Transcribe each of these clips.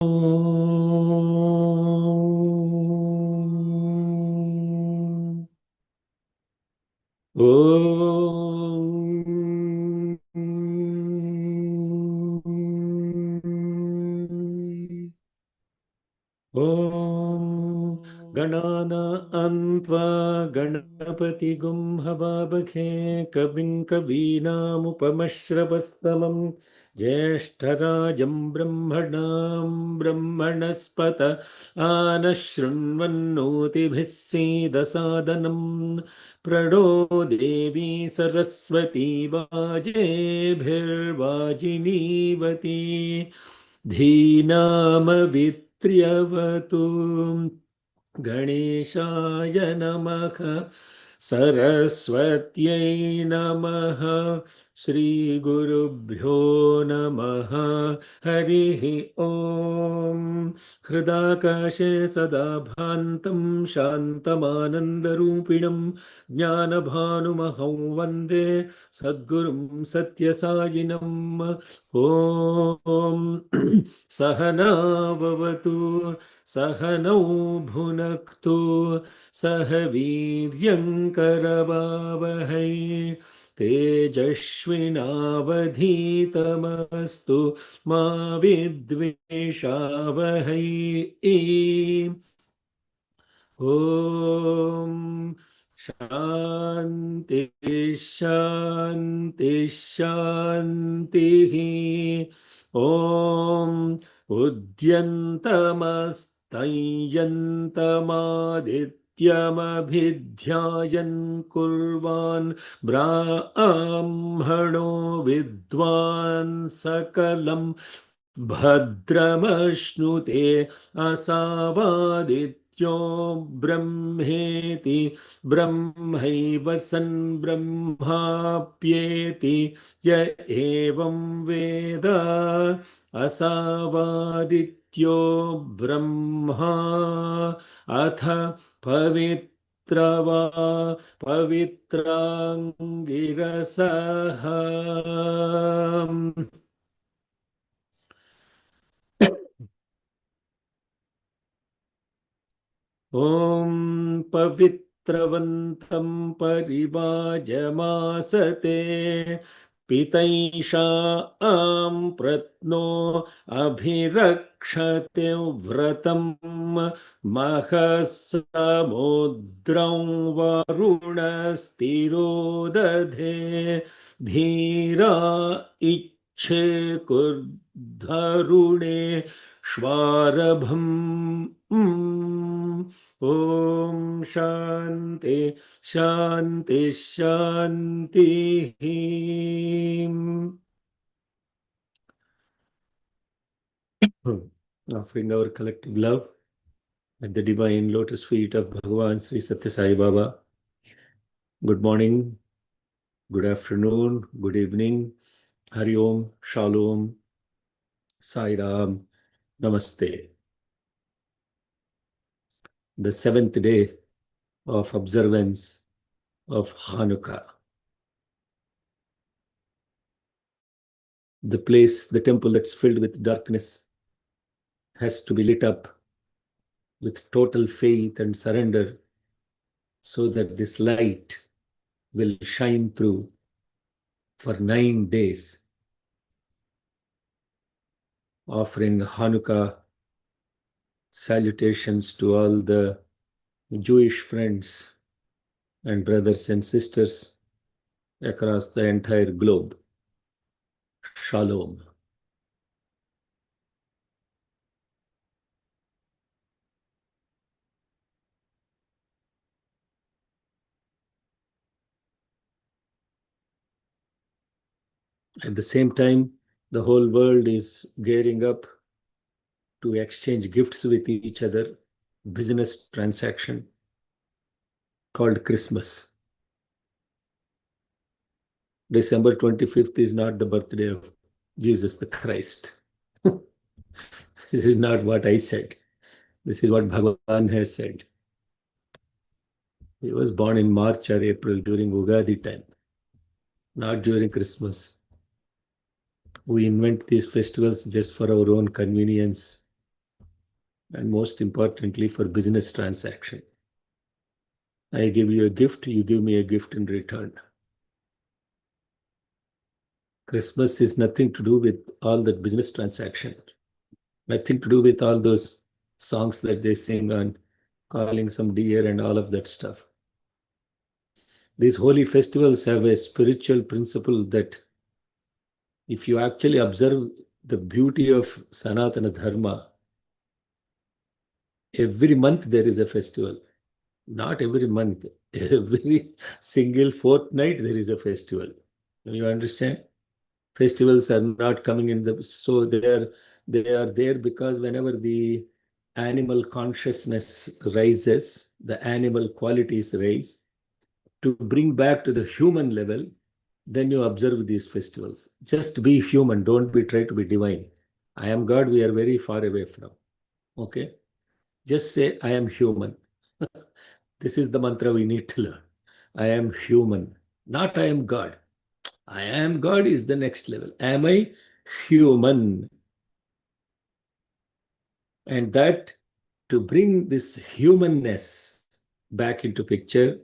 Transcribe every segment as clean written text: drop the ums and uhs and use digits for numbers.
ॐ गणानान्त्वा गणपतिगुं हवामहे कविं कवीनामुपमश्रवस्तमं ज्येष्ठराजं ब्रह्मणस्पत आनशृण्वन्नोतिभिः सीदसादनं प्रणो देवी सरस्वती वाजेभिर्वाजिनीवती धीनामवित्र्यवतु गणेशाय नमः सरस्वत्यै नमः श्रीगुरुभ्यो नमः हरिः ॐ हृदाकाशे सदा भान्तं शान्तमानन्दरूपिणं ज्ञानभानुमहं वन्दे सद्गुरुं सत्यसायिनम् ॐ सहनाववतु सहनौ भुनक्तु सह वीर्यङ्करवावहै तेजस्विनावधीतमस्तु मा विद्वेषावहै ॐ शान्ति शान्ति शान्तिः ॐ उद्यन्तमस्तयन्तमादित्यमभिध्यायन् कुर्वान् ब्राह्मणो विद्वान् सकलं भद्रमश्नुते असावादित्यो ब्रह्मेति ब्रह्मैव सन् ब्रह्माप्येति य एवं वेद असावादित्यो ब्रह्मा अथ पवित्रवा पवित्राङ्गिरसः ॐ पवित्रवन्तं परिवाजमासते पितैषा प्रत्नो अभिरक्षते व्रतं महसमुद्रं वरुणस्तिरो दधे धीरा इच्छेकुर्धरुणे श्वारभम् ॐ शान्ति शान्ति शान्तिः offering our collective love at the divine lotus feet of Bhagavan Sri Satya Sai Baba. Good morning, good afternoon, good evening, Hari Om, Shalom, Sai Ram, Namaste. The seventh day of observance of Hanukkah. The place, the temple that's filled with darkness has to be lit up with total faith and surrender so that this light will shine through for 9 days, offering Hanukkah salutations to all the Jewish friends and brothers and sisters across the entire globe. Shalom. At the same time, the whole world is gearing up to exchange gifts with each other, business transaction called Christmas. December 25th is not the birthday of Jesus the Christ. This is not what I said. This is what Bhagavan has said. He was born in March or April during Ugadi time, not during Christmas. We invent these festivals just for our own convenience and most importantly for business transaction. I give you a gift, you give me a gift in return. Christmas is nothing to do with all that business transaction, nothing to do with all those songs that they sing on calling some deer and all of that stuff. These holy festivals have a spiritual principle that if you actually observe the beauty of Sanatana Dharma, every month there is a festival. Not every month, every single fortnight there is a festival. You understand? Festivals are not coming in so they are there because whenever the animal consciousness rises, the animal qualities rise, to bring back to the human level, then you observe these festivals. Just be human, don't be try to be divine. I am God, we are very far away from. Okay? Just say, I am human. This is the mantra we need to learn. I am human, not I am God. I am God is the next level. Am I human? And that to bring this humanness back into picture,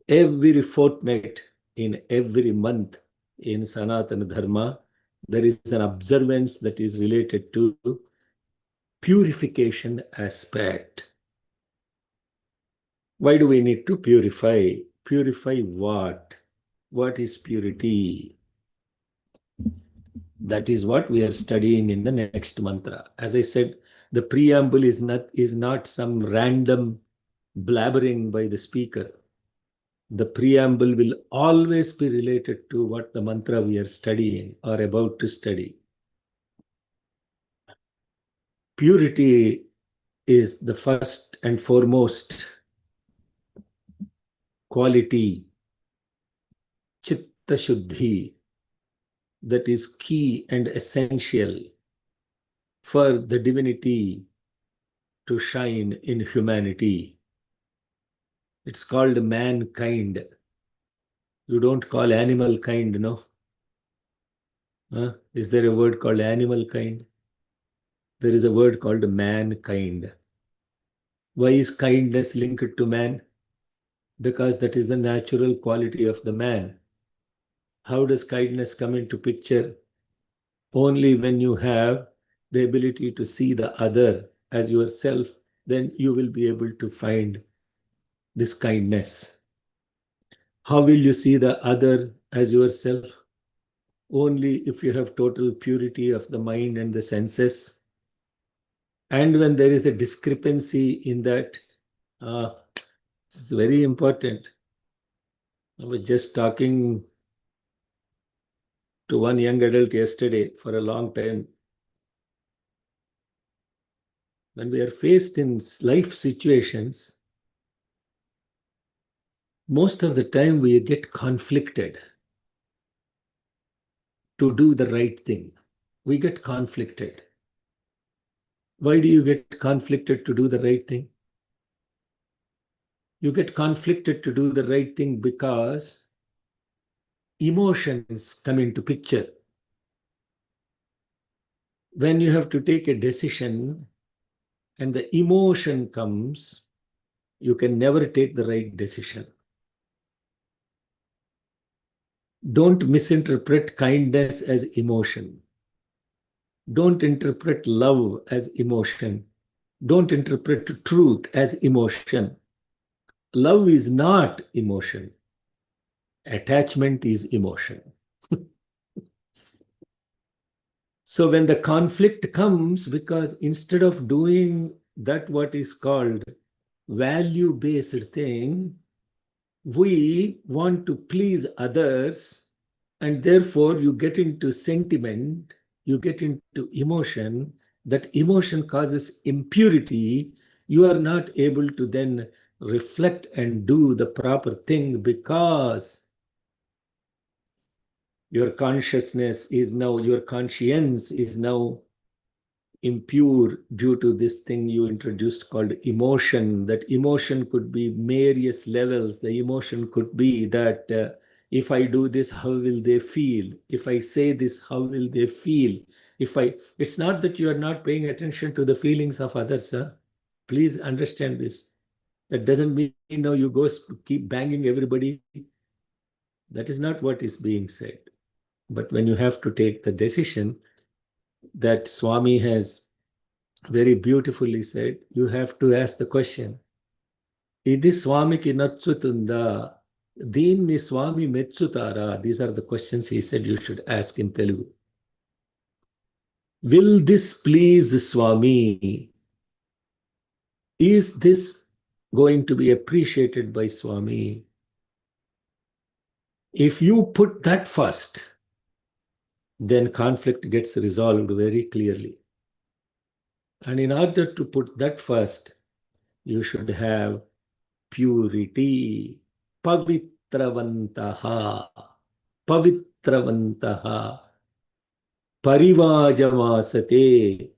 every fortnight, in every month in Sanatana Dharma, there is an observance that is related to purification aspect. Why do we need to purify? Purify what? What is purity? That is what we are studying in the next mantra. As I said, the preamble is not some random blabbering by the speaker. The preamble will always be related to what the mantra we are studying or about to study. Purity is the first and foremost quality, chitta shuddhi, that is key and essential for the divinity to shine in humanity. It's called mankind. You don't call animal kind, no? Is there a word called animal kind? There is a word called mankind. Why is kindness linked to man? Because that is the natural quality of the man. How does kindness come into picture? Only when you have the ability to see the other as yourself, then you will be able to find this kindness. How will you see the other as yourself? Only if you have total purity of the mind and the senses. And when there is a discrepancy in that, it's very important. I was just talking to one young adult yesterday for a long time. When we are faced in life situations, most of the time we get conflicted to do the right thing. We get conflicted. Why do you get conflicted to do the right thing? You get conflicted to do the right thing because emotions come into picture. When you have to take a decision and the emotion comes, you can never take the right decision. Don't misinterpret kindness as emotion. Don't interpret love as emotion. Don't interpret truth as emotion. Love is not emotion. Attachment is emotion. So when the conflict comes, because instead of doing that what is called value-based thing, we want to please others, and therefore you get into sentiment, you get into emotion. That emotion causes impurity. You are not able to then reflect and do the proper thing because your consciousness is now, your conscience is now impure due to this thing you introduced called emotion. That emotion could be various levels. The emotion could be that If I do this, how will they feel? If I say this, how will they feel? It's not that you are not paying attention to the feelings of others, sir. Please understand this. That doesn't mean now you go keep banging everybody. That is not what is being said. But when you have to take the decision that Swami has very beautifully said, you have to ask the question, Idi Swamiki Nachutunda, Deenni Swami Mechutara. These are the questions he said you should ask in Telugu. Will this please Swami? Is this going to be appreciated by Swami? If you put that first, then conflict gets resolved very clearly. And in order to put that first, you should have purity. Pavitravantaha. Pavitravantaha. Parivajamasate.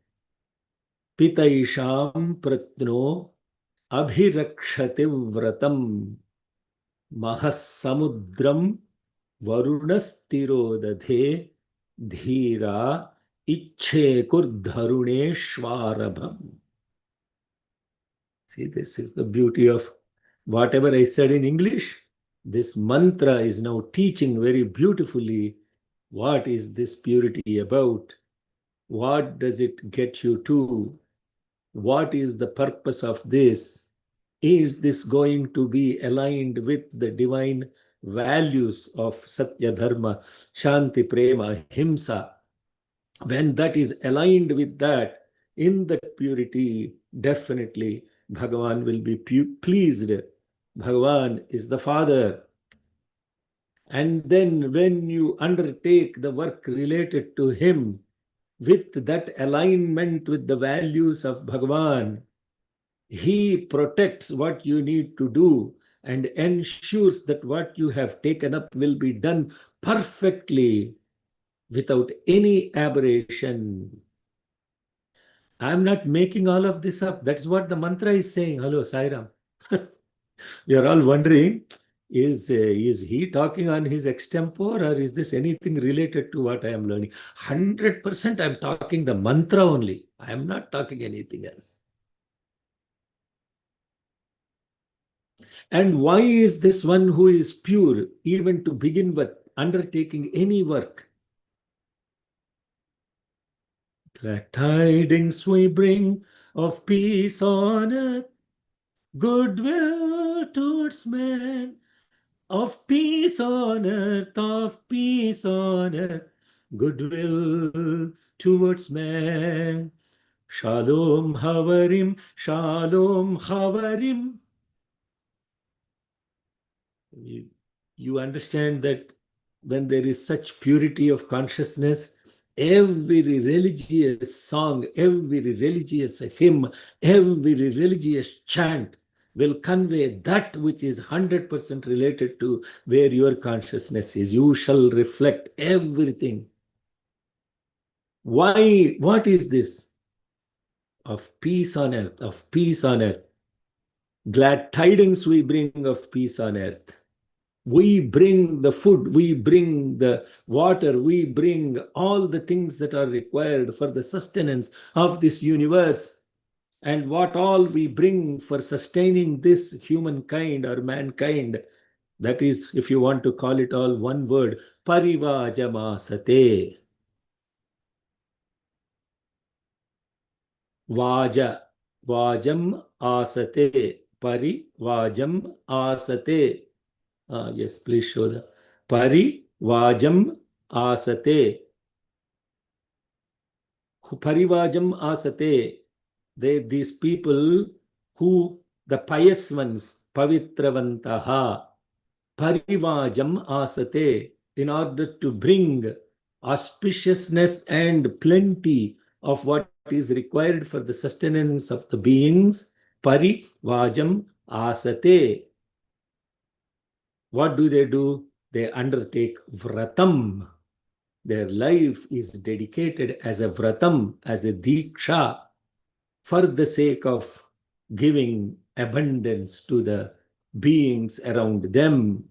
Pitaisham pratno abhirakshati vratam. Mahasamudram varunastirodadhe dhira ichchekurdharuneshwarabham. See, this is the beauty of whatever I said in English. This mantra is now teaching very beautifully what is this purity about? What does it get you to? What is the purpose of this? Is this going to be aligned with the divine values of Satya Dharma, Shanti, Prema, Himsa? When that is aligned with that, in that purity, definitely Bhagavan will be pleased. Bhagavan is the Father. And then when you undertake the work related to Him, with that alignment with the values of Bhagavan, He protects what you need to do and ensures that what you have taken up will be done perfectly without any aberration. I'm not making all of this up. That's what the mantra is saying. Hello, Sairam. You're all wondering, is he talking on his extempore, or is this anything related to what I am learning? 100% I'm talking the mantra only. I am not talking anything else. And why is this one who is pure, even to begin with, undertaking any work? Glad tidings we bring of peace on earth, goodwill towards men, of peace on earth, goodwill towards men. Shalom Havarim, Shalom Havarim. You understand that when there is such purity of consciousness, every religious song, every religious hymn, every religious chant will convey that which is 100% related to where your consciousness is. You shall reflect everything. Why? What is this? Of peace on earth, of peace on earth. Glad tidings we bring of peace on earth. We bring the food, we bring the water, we bring all the things that are required for the sustenance of this universe. And what all we bring for sustaining this humankind or mankind, that is, if you want to call it all one word, parivajamasate. Vaja, vajam asate, parivajam asate. Yes, please show the parivajam asate. Parivajam asate. These people who, the pious ones, pavitravantaha, parivajam asate, in order to bring auspiciousness and plenty of what is required for the sustenance of the beings, parivajam asate. What do? They undertake vratam. Their life is dedicated as a vratam, as a diksha, for the sake of giving abundance to the beings around them.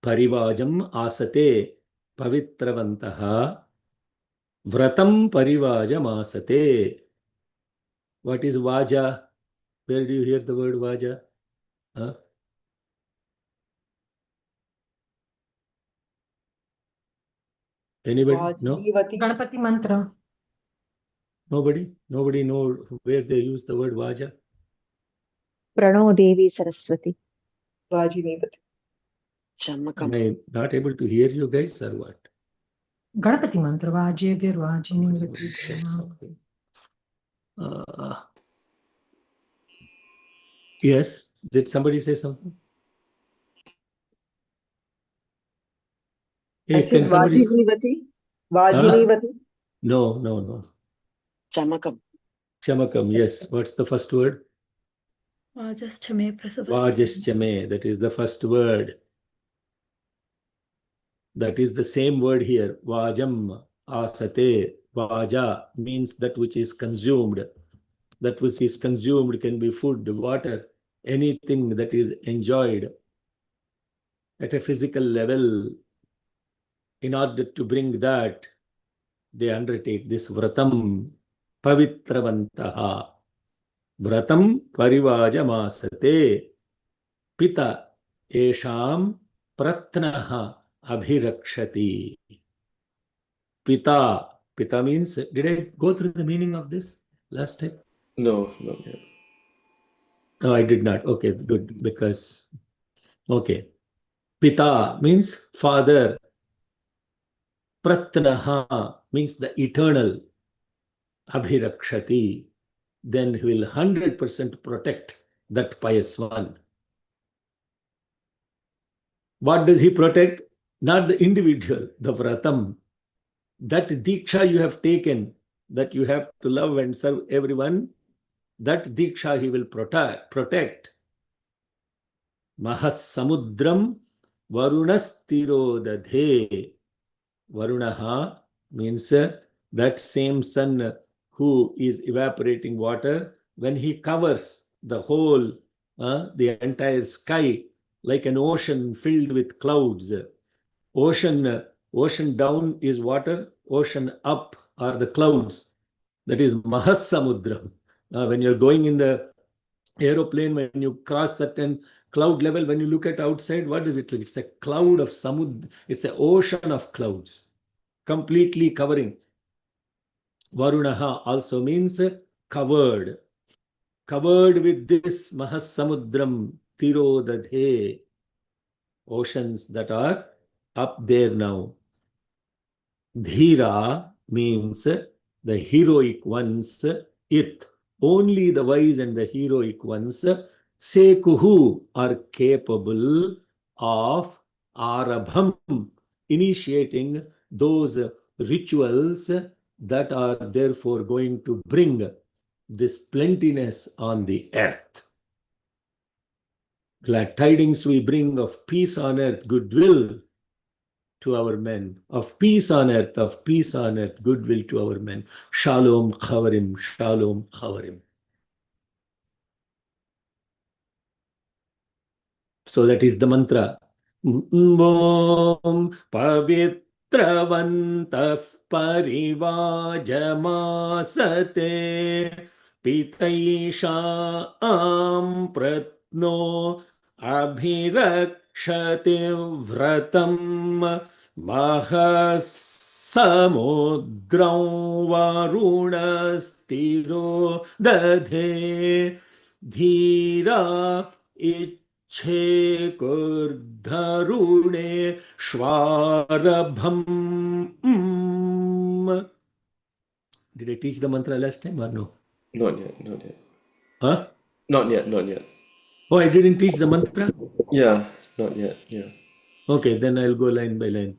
Parivajam asate. Pavitravantaha. Vratam parivajam asate. What is Vaja? Where do you hear the word Vaja? Huh? Anybody? No? Ganapati mantra. Nobody know where they use the word Vaja? Prano Devi Saraswati. Vajinivati. Am I not able to hear you guys or what? Ganapati mantra. Vajyabhyar Vajinivati. Yes. Did somebody say something? I Hey, said can somebody? Vajinivati. Vajinivati. No. Chamakam. Chamakam, yes. What's the first word? Vajaschame prasavastya. Vajaschame, that is the first word. That is the same word here. Vajam asate. Vaja means that which is consumed. That which is consumed can be food, water, anything that is enjoyed at a physical level. In order to bring that, they undertake this vratam pavitravantaha. Vratam parivajamasate. Pita esham pratnaha abhirakshati. Pita. Pita means, did I go through the meaning of this last time? No, not yet. No, I did not. Okay, good. Because, okay. Pita means father. Pratnaha means the eternal. Abhirakshati. Then he will 100% protect that pious one. What does he protect? Not the individual, the vratam. That diksha you have taken, that you have to love and serve everyone, that diksha he will protect. Mahas samudram varunastiro dadhe. Varunaha means that same sun who is evaporating water, when he covers the whole, the entire sky, like an ocean filled with clouds. Ocean down is water, ocean up are the clouds. That is Mahasamudram. When you're going in the aeroplane, when you cross certain cloud level, when you look at outside, what does it look? It's a cloud of samud. It's an ocean of clouds, completely covering. Varunaha also means covered. Covered with this Mahasamudram Tirodadhe. Oceans that are up there now. Dhira means the heroic ones. It, only the wise and the heroic ones, sekuhu, are capable of arabham, initiating those rituals that are therefore going to bring this plentiness on the earth. Glad tidings we bring of peace on earth, goodwill to our men, of peace on earth, goodwill to our men. Shalom chavarim, shalom chavarim. So that is the mantra. Om pavitravantah parivajamasate pitaisham pratno abhirakshati vratam mahasamudram varunastiro dadhe dhira Chekurdharune Shvarabham. Did I teach the mantra last time or no? Not yet. Huh? Not yet. Oh, I didn't teach the mantra? Yeah, not yet. Yeah. Okay, then I'll go line by line.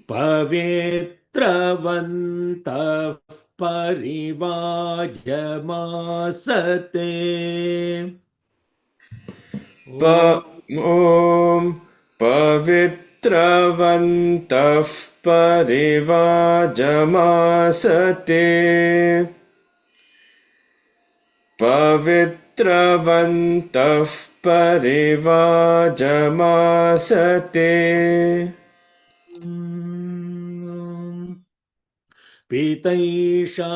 Pavitravantah parivajamasate. Om Pavitravantah Parivajamasate Pavitravantah परिवाजमासते पीतैषा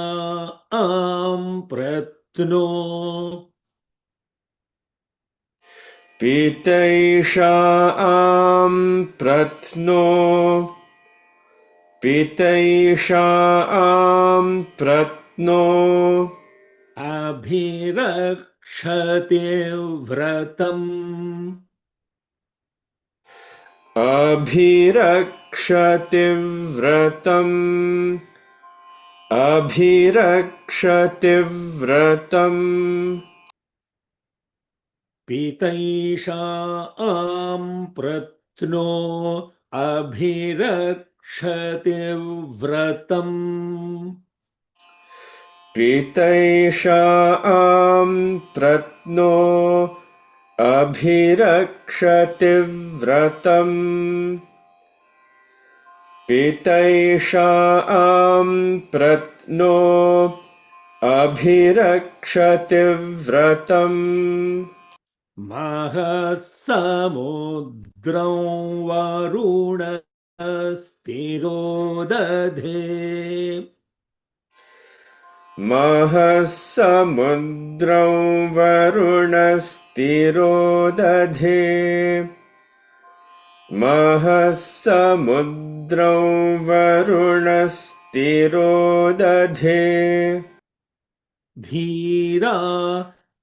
प्रत्नो पीतैषा प्रत्नो पीतैषा प्रत्नो अभिरक्षते व्रतम् अभिरक्षति व्रतम् अभिरक्षति व्रतम् पीतैषा प्रत्नो अभिरक्षते व्रतम् पीतैषा प्रत्नो अभिरक्षति व्रतम् पीतैषा प्रत्नो अभिरक्षति व्रतम् महसमुद्रं वरुणस्तिरोदधे महसमुद्रं वरुणस्तिरोदधे महसमुद्रं वरुणस्तिरोदधे Dheera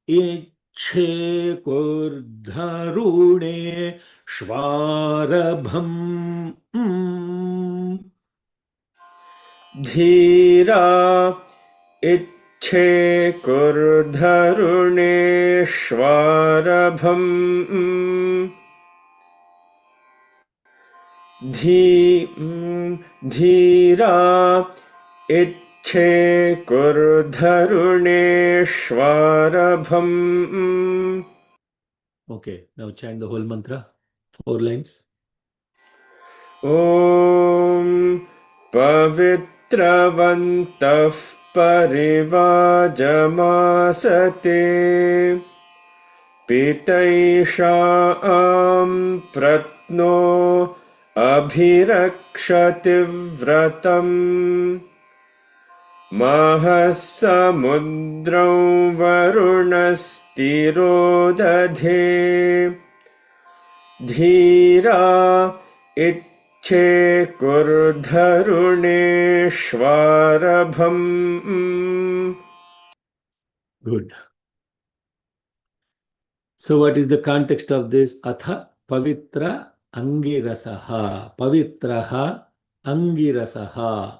इच्छेकुर्धरुणे श्वारभम् Dheera इच्छेकुर्धरुणेष्वारभम् Dheera इच्छेकुर्धरुणेष्वारभम्. Okay, now chant the whole mantra, 4 lines. Om पवित्रवन्तः परिवाजमासते पीतैषा प्रत्नो अभिरक्षति व्रतम् महसमुद्रं वरुणस्तिरोदधे Dheera इच्छेकुर्धरुणेष्वारभम्. Good. So what is the context of this? Atha pavitra angirasaha. Pavitraha angirasaha.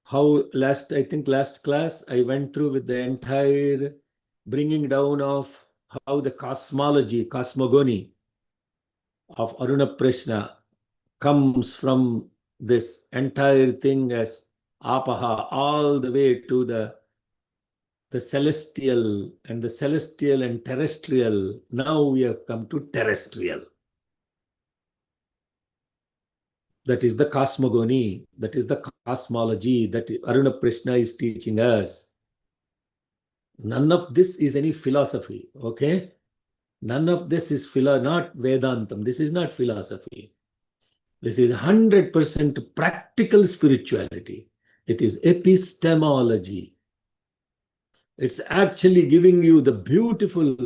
How I think last class I went through with the entire bringing down of how the cosmogony of Aruna Prashna comes from this entire thing as apaha all the way to the celestial and terrestrial. Now we have come to terrestrial. That is the cosmogony, that is the cosmology that Aruna Prashna is teaching us. None of this is any philosophy, okay? None of this is not Vedantam. This is not philosophy. This is 100% practical spirituality. It is epistemology. It's actually giving you the beautiful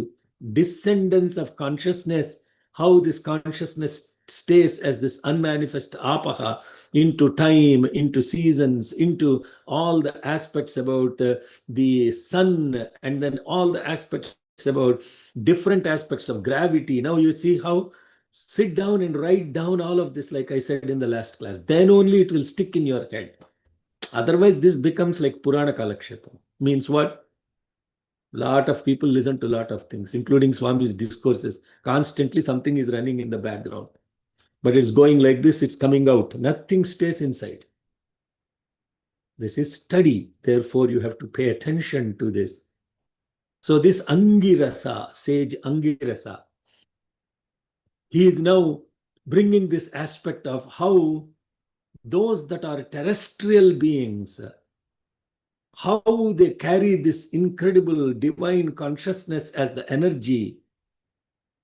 descendants of consciousness, how this consciousness stays as this unmanifest apaha into time, into seasons, into all the aspects about the sun, and then all the aspects about different aspects of gravity. Now you see how sit down and write down all of this, like I said in the last class. Then only it will stick in your head. Otherwise, this becomes like Purana Kalakshepam. Means what? Lot of people listen to a lot of things, including Swami's discourses. Constantly something is running in the background. But it's going like this, it's coming out. Nothing stays inside. This is study. Therefore, you have to pay attention to this. So this Angirasa, sage Angirasa, he is now bringing this aspect of how those that are terrestrial beings, how they carry this incredible divine consciousness as the energy,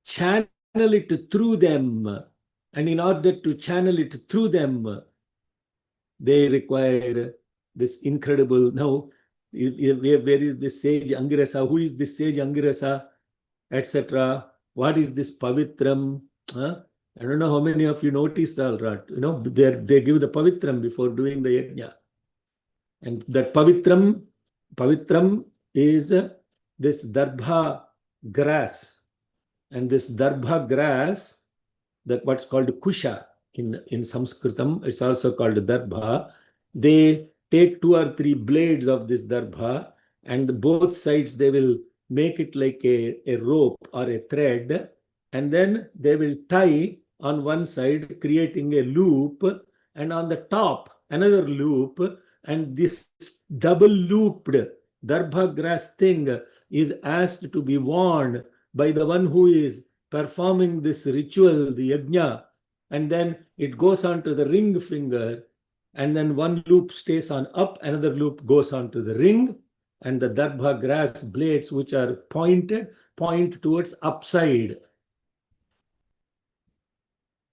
channel it through them, and in order to channel it through them, they require this incredible. Now, where is this sage Angirasa? Who is this sage Angirasa, etc.? What is this Pavitram? I don't know how many of you noticed all right. They give the Pavitram before doing the yajna. And that Pavitram is this Darbha grass. And this Darbha grass, that what's called Kusha in Sanskritam, it's also called Darbha. They take 2 or 3 blades of this Darbha, and both sides they will make it like a rope or a thread, and then they will tie on one side, creating a loop, and on the top another loop, and this double looped Darbha grass thing is asked to be worn by the one who is performing this ritual, the yajna, and then it goes on to the ring finger, and then one loop stays on up, another loop goes on to the ring, and the Darbha grass blades, which are pointed, point towards upside.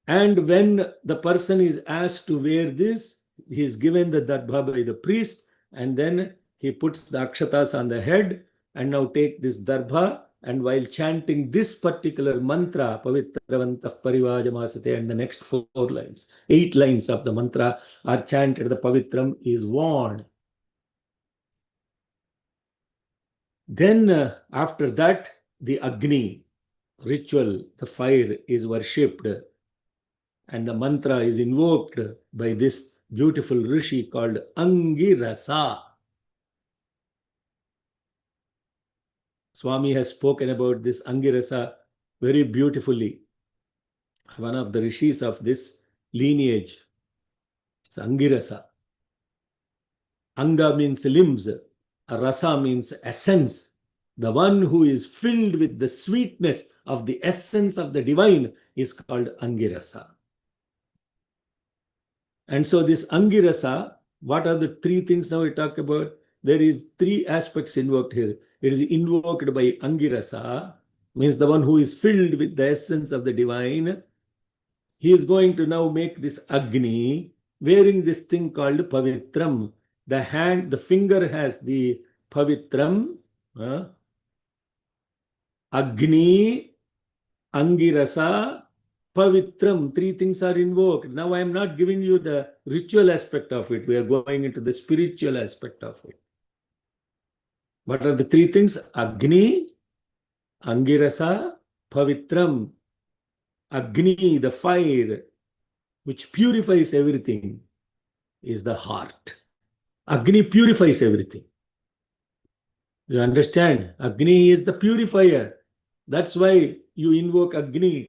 And when the person is asked to wear this, he is given the Darbha by the priest, and then he puts the akshatas on the head, and now take this Darbha, and while chanting this particular mantra, Pavitravantah Parivajamasate, and the next 4 lines, 8 lines of the mantra are chanted, the Pavitram is worn. Then after that, the Agni ritual, the fire is worshipped, and the mantra is invoked by this beautiful Rishi called Angirasa. Swami has spoken about this Angirasa very beautifully. One of the rishis of this lineage is Angirasa. Anga means limbs, rasa means essence. The one who is filled with the sweetness of the essence of the divine is called Angirasa. And so this Angirasa, what are the 3 things now we talk about? There is 3 aspects invoked here. It is invoked by Angirasa, means the one who is filled with the essence of the divine. He is going to now make this Agni, wearing this thing called Pavitram. The finger has the Pavitram, Agni, Angirasa, Pavitram. 3 things are invoked. Now I am not giving you the ritual aspect of it. We are going into the spiritual aspect of it. What are the 3 things? Agni, Angirasa, Pavitram. Agni, the fire, which purifies everything, is the heart. Agni purifies everything. You understand? Agni is the purifier. That's why you invoke Agni.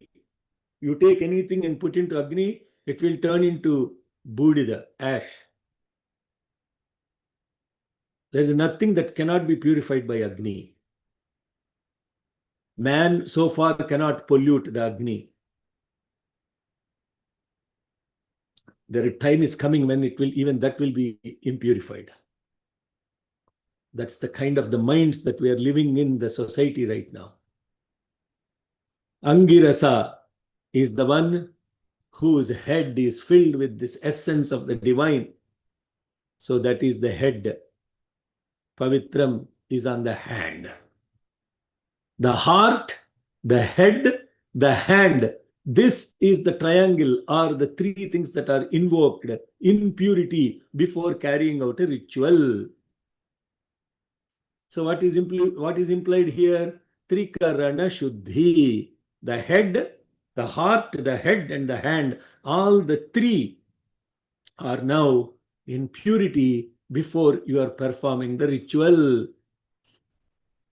You take anything and put into Agni, it will turn into Budida, ash. There is nothing that cannot be purified by Agni. Man so far cannot pollute the Agni. The time is coming when even that will be impurified. That's the kind of the minds that we are living in the society right now. Angirasa is the one whose head is filled with this essence of the divine. So that is the head. Pavitram is on the hand. The heart, the head, the hand. This is the triangle, or the 3 things that are invoked in purity before carrying out a ritual. So what is implied here? Trikarana Shuddhi. The head, the heart, the head, and the hand, all the 3 are now in purity before you are performing the ritual.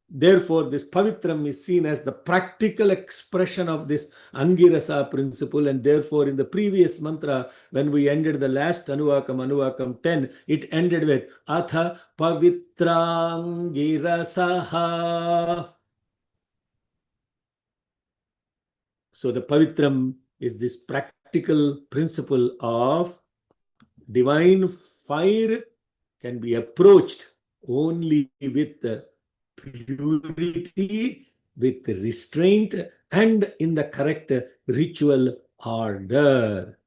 Therefore, this Pavitram is seen as the practical expression of this Angirasa principle, and therefore in the previous mantra, when we ended the last Anuvakam 10, it ended with Atha Pavitrangirasaha. So the Pavitram is this practical principle of divine fire can be approached only with purity, with restraint, and in the correct ritual order.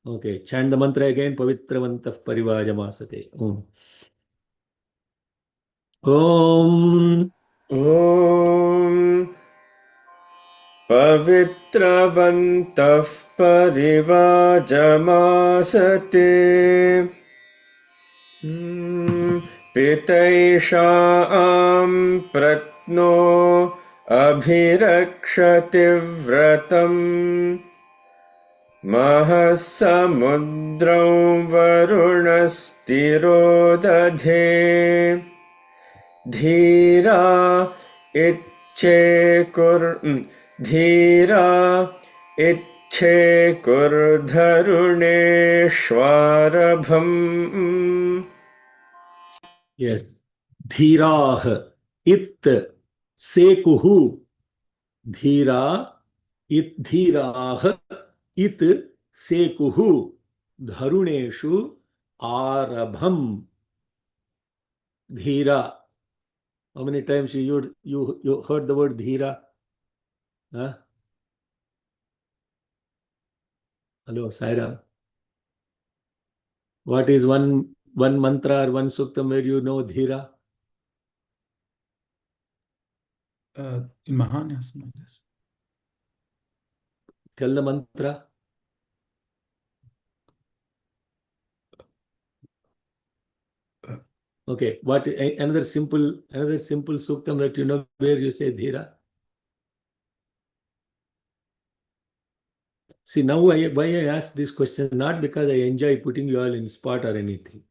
Okay, chant the mantra again. Pavitravantah parivajamasate. Om. ॐ पवित्रवन्तः परिवाजमासते पितैषां प्रत्नो अभिरक्षति व्रतम् महः समुद्रं वरुणस्तिरो दधे धीरा इच्छेकुर्धरुणेष्वारभम् Yes. Dhirah. It. Sekuhu. Dhira. It. Dhirah. It. Sekuhu. Dharuneshu. Arabham. Dhira. How many times you heard the word dhira? Huh? Hello, Saira. What is one mantra or one suktam where you know dhira? In Mahanyas, I guess. Tell the mantra. Okay, what another simple suktam that you know where you say dhira? See, now why I ask this question, not because I enjoy putting you all in spot or anything.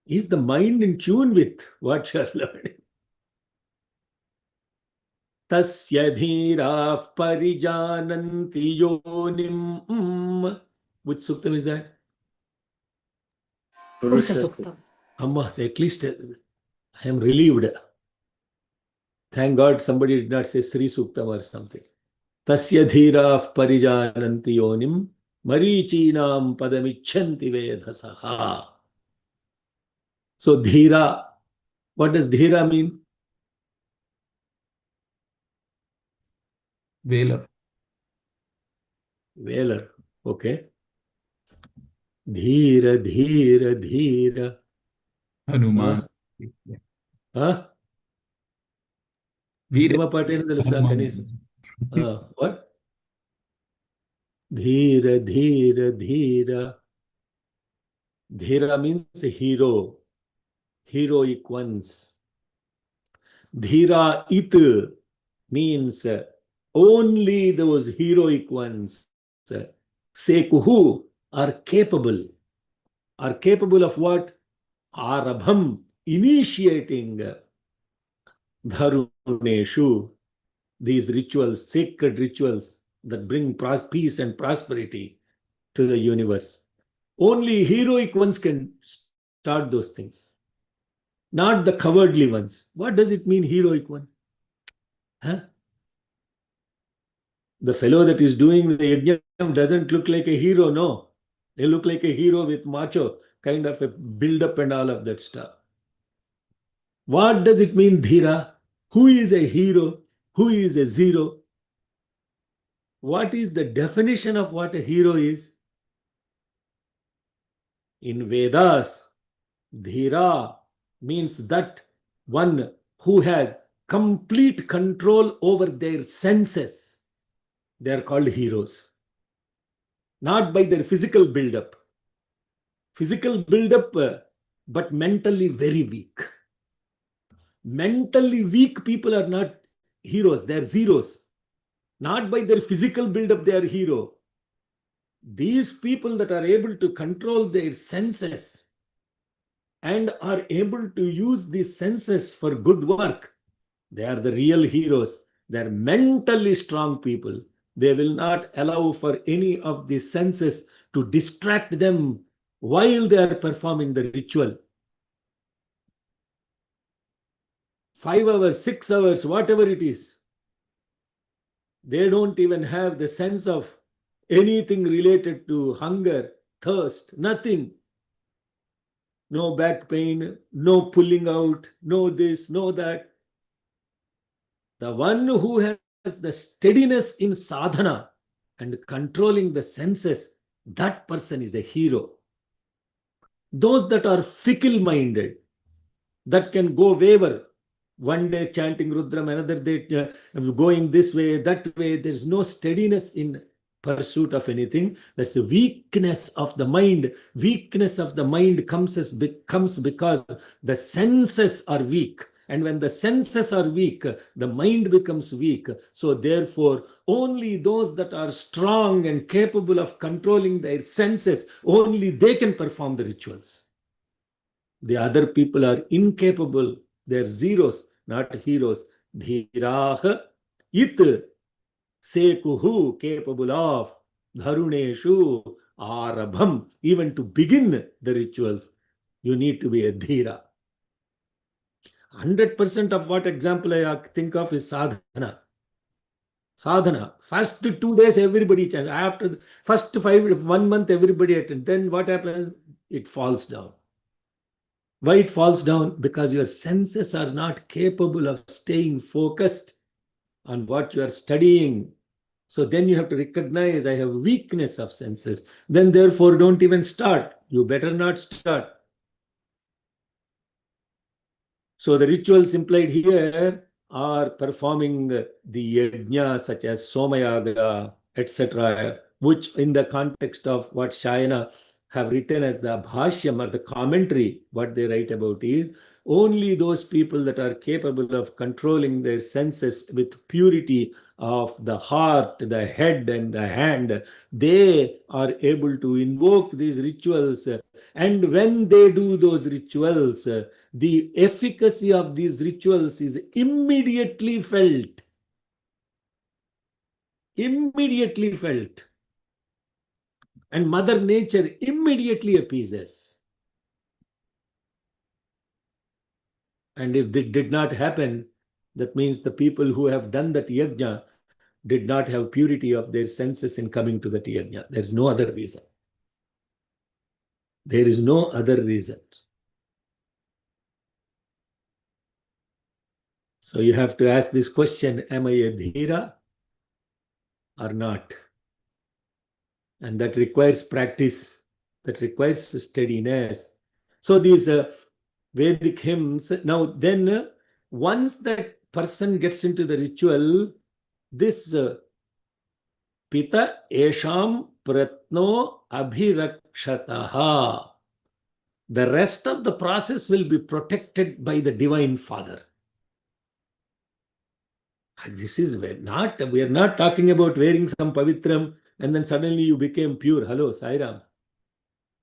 Is the mind in tune with what you are learning? Tasya dhirah parijananti yonim. Which suktam is that? Purusha Sukta. Amma, at least I am relieved. Thank God somebody did not say Sri Suktam or something. Tasya dhirah parijananti yonim marichinam padamichanti vedhasaha. So dhira, what does dhira mean? Vailer. Vailer, okay. Dhira, dhira, dhira. Hanuman. Huh? Veer. Sima Patel తెలుసా Hanuman. కనీసం? What? Dhira, dhira, dhira. Dhira means hero, heroic ones. Dhira it means only those heroic ones, sekuhu, are capable of what? Arabham, initiating dharuneshu, these rituals, sacred rituals that bring peace and prosperity to the universe. Only heroic ones can start those things, not the cowardly ones. What does it mean, heroic one? Huh? The fellow that is doing the yajna doesn't look like a hero, no. They look like a hero with macho, kind of a build-up and all of that stuff. What does it mean, dhira? Who is a hero? Who is a zero? What is the definition of what a hero is? In Vedas, dhira means that one who has complete control over their senses. They are called heroes. Not by their physical build-up. Physical build-up, but mentally very weak. Mentally weak people are not heroes, they are zeros. Not by their physical build-up they are hero. These people that are able to control their senses and are able to use these senses for good work, they are the real heroes. They are mentally strong people. They will not allow for any of these senses to distract them while they are performing the ritual. 5 hours, 6 hours, whatever it is. They don't even have the sense of anything related to hunger, thirst, nothing. no back pain, no pulling out, no this, no that. The one who has the steadiness in sadhana and controlling the senses, that person is a hero. Those that are fickle-minded, that can go waver, one day chanting Rudram, another day going this way, that way, there's no steadiness in pursuit of anything. That's a weakness of the mind. Weakness of the mind comes because the senses are weak. And when the senses are weak, the mind becomes weak. So therefore, only those that are strong and capable of controlling their senses, only they can perform the rituals. The other people are incapable. They're zeros, not heroes. Dhiraha it sekuhu, capable of dharuneshu arabham. Even to begin the rituals, you need to be a dhira. 100% of what example I think of is sadhana. Sadhana. First 2 days, everybody chants. After the first 1 month, everybody attend. Then what happens? It falls down. Why it falls down? Because your senses are not capable of staying focused on what you are studying. So then you have to recognize, I have weakness of senses. Then therefore don't even start. You better not start. So the rituals implied here are performing the yajna such as Somayaga, etc., which in the context of what Shayana have written as the bhashyam or the commentary, what they write about is only those people that are capable of controlling their senses with purity of the heart, the head and the hand, they are able to invoke these rituals. And when they do those rituals, the efficacy of these rituals is immediately felt. Immediately felt. And Mother Nature immediately appeases. And if this did not happen, that means the people who have done that yajna did not have purity of their senses in coming to that yajna. There's no other reason. There is no other reason. So you have to ask this question, am I a dhira or not? And that requires practice, that requires steadiness. So these Vedic hymns, now then once that person gets into the ritual, this Pita Esham Pratno Abhirakshataha, the rest of the process will be protected by the Divine Father. This is not, we are not talking about wearing some pavitram and then suddenly you became pure. Hello, Sairam.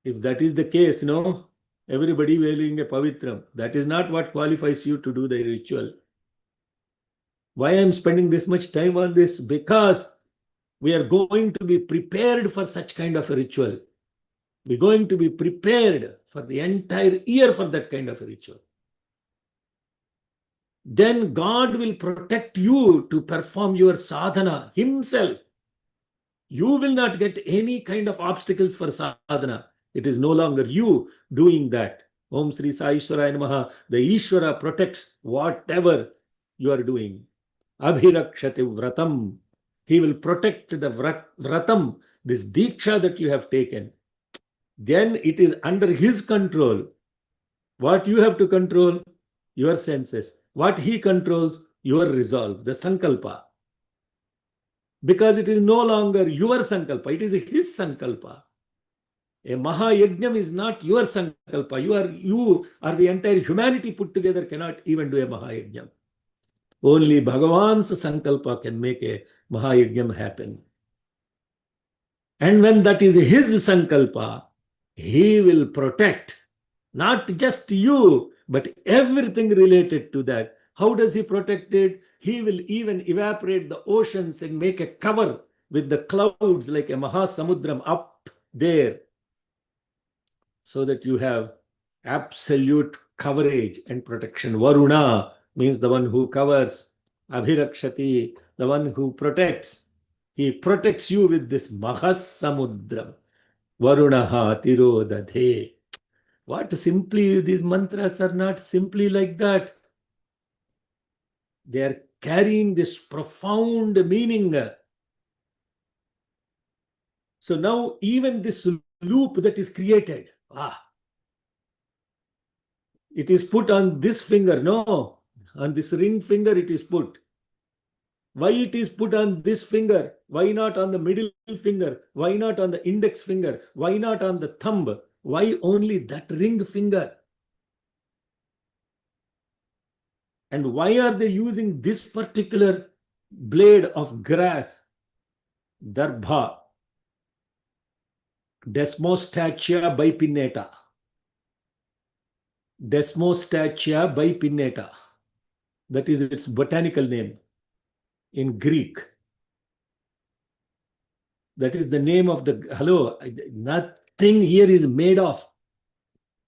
If that is the case, no, everybody wearing a pavitram, that is not what qualifies you to do the ritual. Why I am spending this much time on this? Because we are going to be prepared for such kind of a ritual. We're going to be prepared for the entire year for that kind of a ritual. Then God will protect you to perform your sadhana himself. You will not get any kind of obstacles for sadhana. It is no longer you doing that. Om Sri Sai Ishwaraya Namaha. The Ishwara protects whatever you are doing. Abhirakshati vratam. He will protect the vratam, this diksha that you have taken. Then it is under his control. What you have to control? Your senses. What he controls? Your resolve, the sankalpa. Because it is no longer your sankalpa, it is his sankalpa. A Mahayajnam is not your sankalpa. You are the entire humanity put together cannot even do a Mahayajnam. Only Bhagavan's sankalpa can make a Mahayajnam happen. And when that is his sankalpa, he will protect not just you, but everything related to that. How does he protect it? He will even evaporate the oceans and make a cover with the clouds like a Mahasamudram up there, so that you have absolute coverage and protection. Varuna means the one who covers. Abhirakshati, the one who protects. He protects you with this Mahasamudram. Varunaha tirodadhe. What simply, these mantras are not simply like that. They are carrying this profound meaning. So now even this loop that is created, it is put on this finger. No, on this ring finger it is put. Why it is put on this finger? Why not on the middle finger? Why not on the index finger? Why not on the thumb? Why only that ring finger? And why are they using this particular blade of grass? Darbha. Desmostatia bipinnata. Desmostatia bipinnata. That is its botanical name in Greek. That is the name of the, hello, nothing here is made of.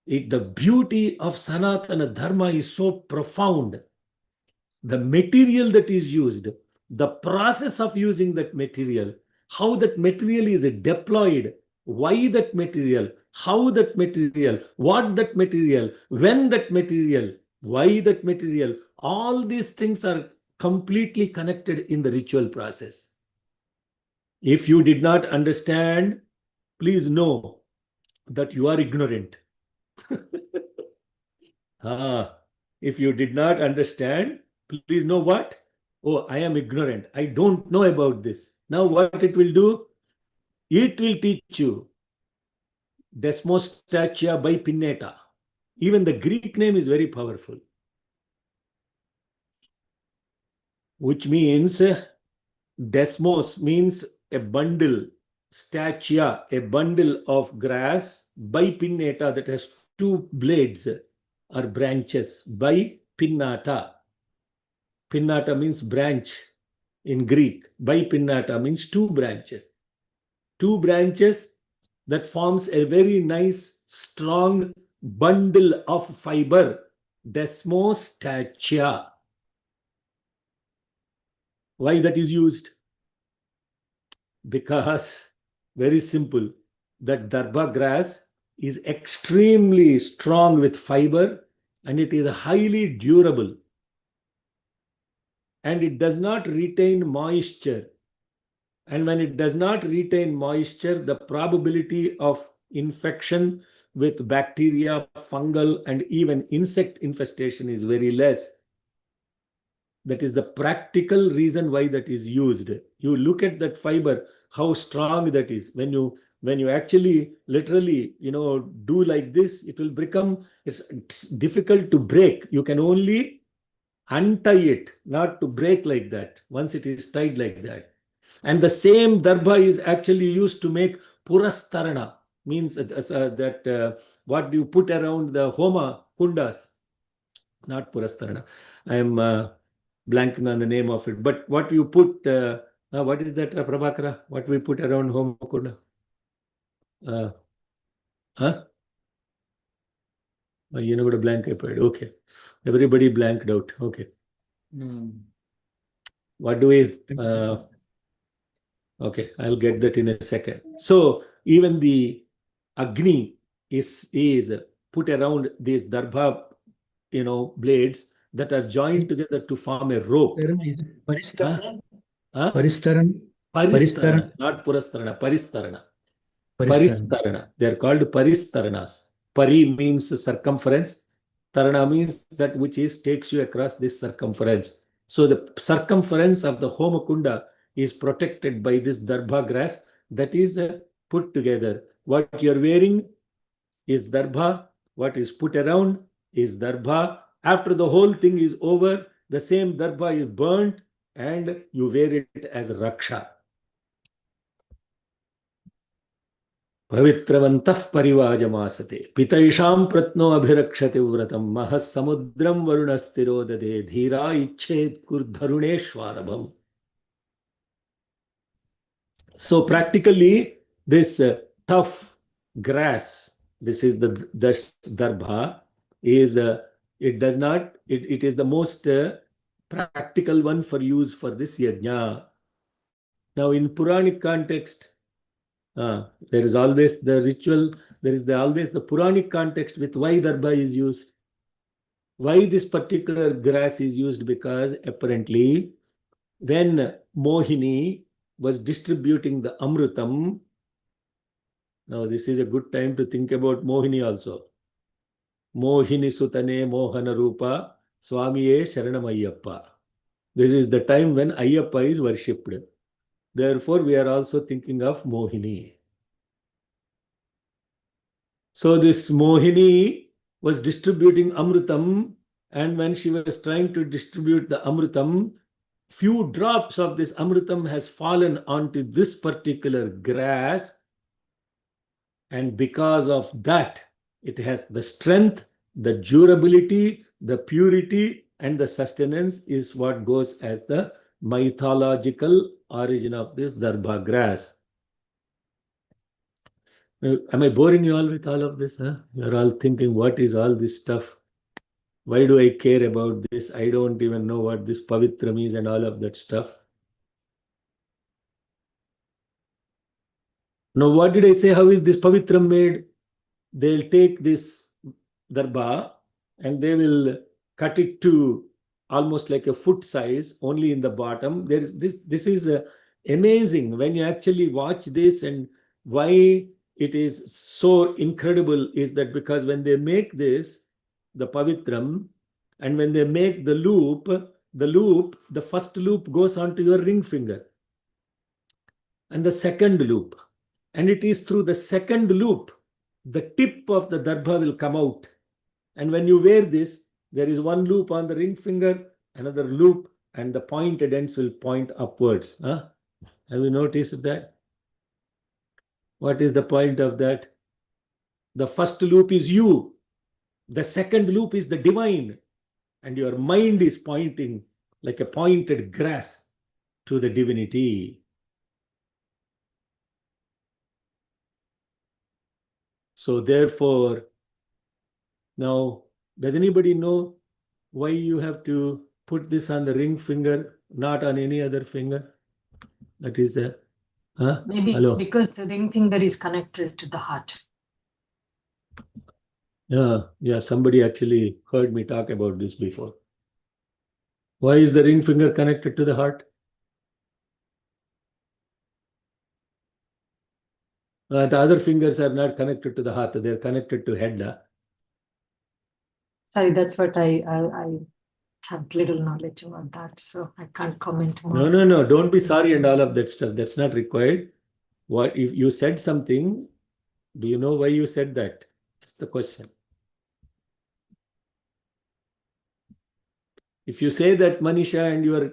The beauty of Sanatana Dharma is so profound. The material that is used, the process of using that material, how that material is deployed, why that material, how that material, what that material, when that material, why that material, all these things are completely connected in the ritual process. If you did not understand, please know that you are ignorant. If you did not understand, please know what? Oh, I am ignorant. I don't know about this. Now what it will do? It will teach you. Desmostatia bipinnata. Even the Greek name is very powerful. Which means, desmos means a bundle. Statia, a bundle of grass. Bipinnata, that has two blades or branches. Bipinnata. Pinnata means branch in Greek. Bipinnata means two branches. Two branches that forms a very nice, strong bundle of fiber. Desmostatia. Why that is used? Because, very simple, that Darbha grass is extremely strong with fiber and it is highly durable. And it does not retain moisture. And when it does not retain moisture, the probability of infection with bacteria, fungal, and even insect infestation is very less. That is the practical reason why that is used. You look at that fiber, how strong that is. When you actually literally, do like this, it will become, it's difficult to break. You can only untie it, not to break like that, once it is tied like that. And the same Darbha is actually used to make Purastarana, means that what you put around the Homa kundas. Not Purastarana. I am blanking on the name of it. But what you put, what is that, Prabhakara? What we put around Homa kunda? Got a blank appeared. Okay. Everybody blanked out. Okay. What do we... okay, I'll get that in a second. So even the Agni is put around these Darbha, blades that are joined together to form a rope. Paristarana? Huh? Paristarana? Paristarana, not Purastarana, Paristarana. Paristarana. They are called Paristaranas. Pari means circumference. Tarana means that which takes you across this circumference. So the circumference of the Homakunda is protected by this Darbha grass that is put together. What you're wearing is Darbha. What is put around is Darbha. After the whole thing is over, the same Darbha is burnt and you wear it as Raksha. Pavitravantah parivajamasate pitaisham pratno abhirakshate vratam mahas samudram varunastirodade dhira ichet kurdharuneshwarabham. So practically this tough grass, this is the Darbha, is it is the most practical one for use for this yajna. Now in Puranic context, there is always the ritual there is always the Puranic context with why Darbha is used. Why this particular grass is used? Because apparently when Mohini was distributing the Amrutam, now this is a good time to think about Mohini also. Mohini Sutane Mohana Rupa Swamiye Sharanam Ayyappa. This is the time when Ayyappa is worshipped. Therefore, we are also thinking of Mohini. So this Mohini was distributing Amrutam, and when she was trying to distribute the Amrutam, few drops of this Amrutam has fallen onto this particular grass, and because of that, it has the strength, the durability, the purity, and the sustenance is what goes as the mythological origin of this Darbha grass. Am I boring you all with all of this? Huh? You're all thinking, what is all this stuff? Why do I care about this? I don't even know what this Pavitram is and all of that stuff. Now, what did I say? How is this Pavitram made? They'll take this Darbha and they will cut it to almost like a foot size, only in the bottom. There is this is amazing when you actually watch this, and why it is so incredible is that because when they make this, the Pavitram, and when they make the loop, the first loop goes onto your ring finger, and the second loop, and it is through the second loop the tip of the Darbha will come out. And when you wear this, there is one loop on the ring finger, another loop, and the pointed ends will point upwards. Huh? Have you noticed that? What is the point of that? The first loop is you. The second loop is the divine. And your mind is pointing like a pointed grass to the divinity. So therefore, now, does anybody know why you have to put this on the ring finger, not on any other finger? That is a... Huh? Maybe Hello? it's because the ring finger is connected to the heart. Yeah, somebody actually heard me talk about this before. Why is the ring finger connected to the heart? The other fingers are not connected to the heart, they're connected to head. Sorry, that's what I have little knowledge about that, so I can't comment more. No, don't be sorry and all of that stuff. That's not required. What if you said something? Do you know why you said that? That's the question. If you say that, Manisha, and your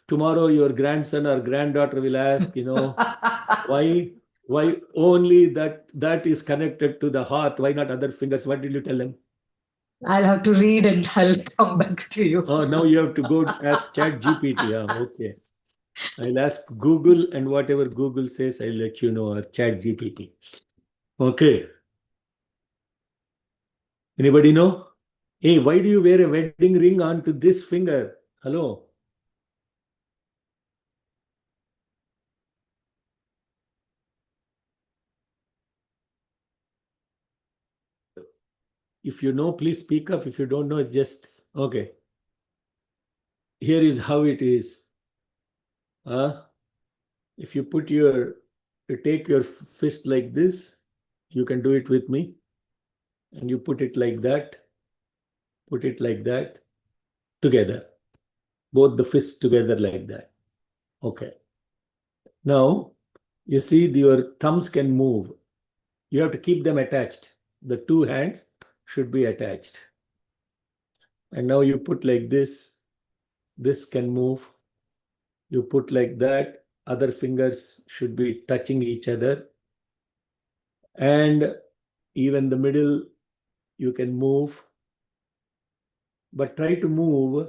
tomorrow your grandson or granddaughter will ask, why only that is connected to the heart? Why not other fingers? What did you tell them? I'll have to read and I'll come back to you. Oh, now you have to go ask ChatGPT. Yeah, okay. I'll ask Google, and whatever Google says, I'll let you know, or ChatGPT. Okay. Anybody know? Hey, why do you wear a wedding ring onto this finger? Hello? If you know, please speak up. If you don't know, just... Okay. Here is how it is. If you take your fist like this, you can do it with me. And you put it like that. Put it like that. Together. Both the fists together like that. Okay. Now, you see your thumbs can move. You have to keep them attached. The two hands should be attached. And now you put like this. This can move. You put like that. Other fingers should be touching each other. And even the middle, you can move. But try to move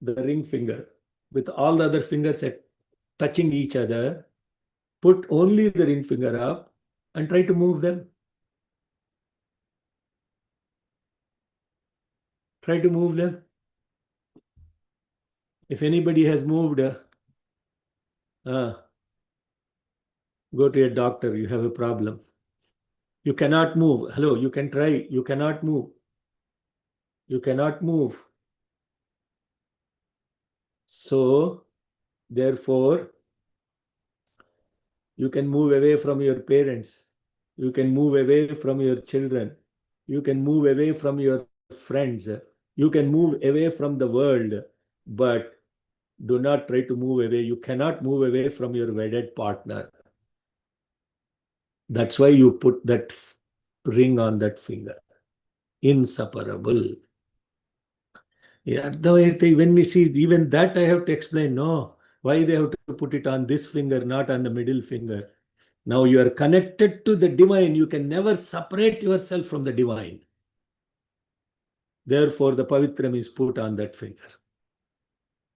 the ring finger with all the other fingers touching each other. Put only the ring finger up and try to move them. Try to move them. If anybody has moved, go to a doctor. You have a problem. You cannot move. Hello, you can try. You cannot move. You cannot move. So, therefore, you can move away from your parents. You can move away from your children. You can move away from your friends. You can move away from the world. But do not try to move away. You cannot move away from your wedded partner. That's why you put that ring on that finger. Inseparable. Yeah, when we see even that, I have to explain, no, why they have to put it on this finger, not on the middle finger. Now you are connected to the divine. You can never separate yourself from the divine. Therefore, the Pavitram is put on that finger.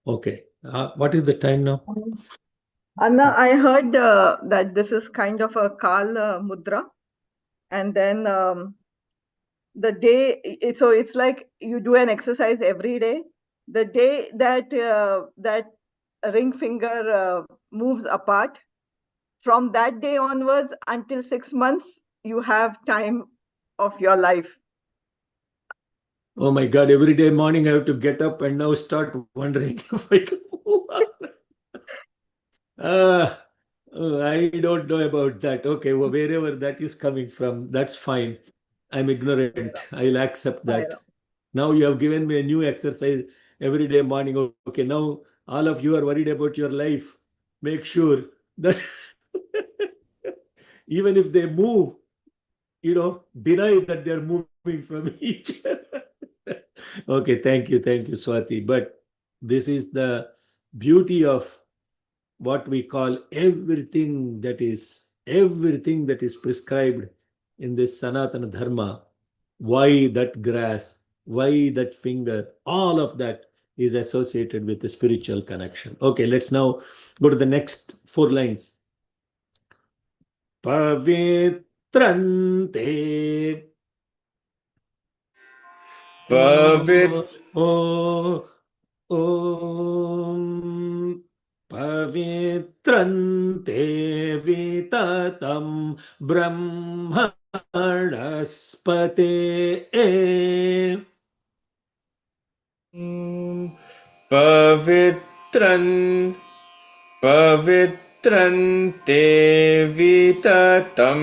Okay. What is the time now? Anna, I heard that this is kind of a Kal Mudra. And then the day, so it's like you do an exercise every day. The day that that ring finger moves apart, from that day onwards until 6 months, you have time of your life. Oh my God, every day morning I have to get up and now start wondering if I can move on. I don't know about that. Okay, well, wherever that is coming from, that's fine. I'm ignorant. I'll accept that. Now you have given me a new exercise every day morning. Okay, now all of you are worried about your life. Make sure that even if they move, deny that they're moving from each other. Okay, thank you, Swati. But this is the beauty of what we call everything that is prescribed in this Sanatana Dharma. Why that grass? Why that finger? All of that is associated with the spiritual connection. Okay, let's now go to the next 4 lines. Pavitrante. Om Pavitrante Vitatam Brahmanaspate. पवित्रन्ते विततं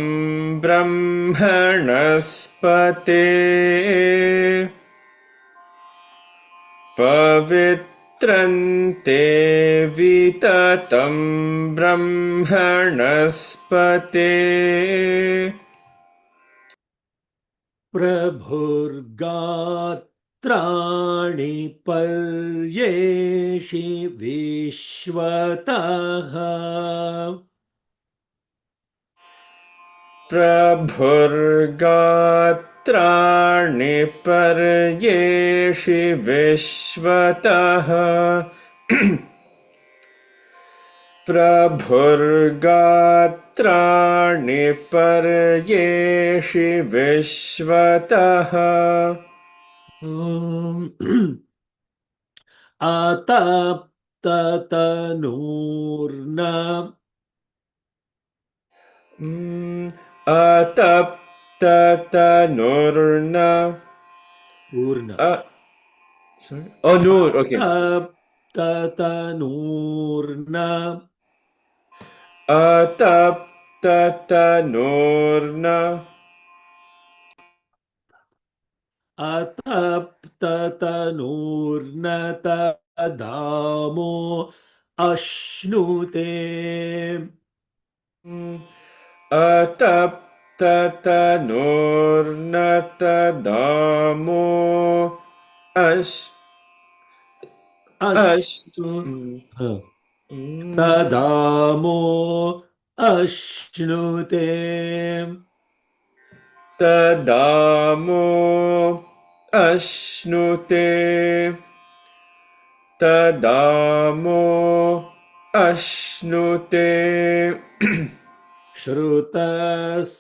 ब्रह्मणस्पते पवित्रन्ते विततं ब्रह्मणस्पते प्रभुर्गात्राणि पर्येषि विश्वतः प्रभुर्गात्राणि पर्येषि विश्वतः प्रभुर्गात्राणि पर्येषि विश्वतः अतप्ततनूर्न अतप्ततनुर्न sorry? Oh, nur, okay. अतप्ततनूर्न अतप्ततनूर्न अतप्ततनूर्न तदामो अश्नुते अतप्ततनूर्न तदामो तदामो अश्नुते तदामो अश्नुते तदामो अश्नुते श्रुतास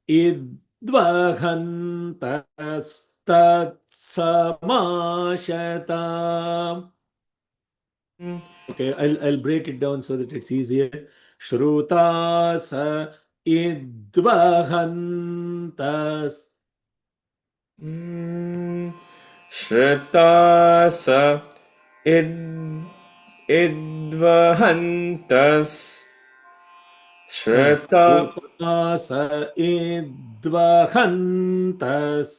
इद्वहन्तस्तत्समाशता. Okay, I'll break it down so that it's easier. Shrutas idvahantas. Shritas idvahantas. Shrita Shrutas idvahantas.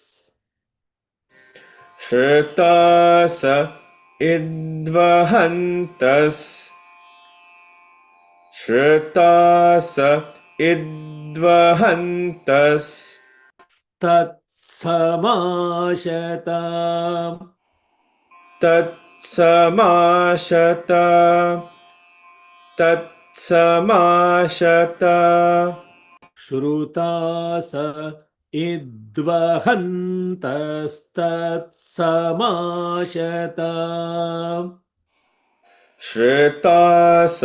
Shritas idvahantas. Shritas idvahantas. Tatsamashata. Tatsamashata. Tatsamashata. Shrutas idvahantas tatsamashata. Shritas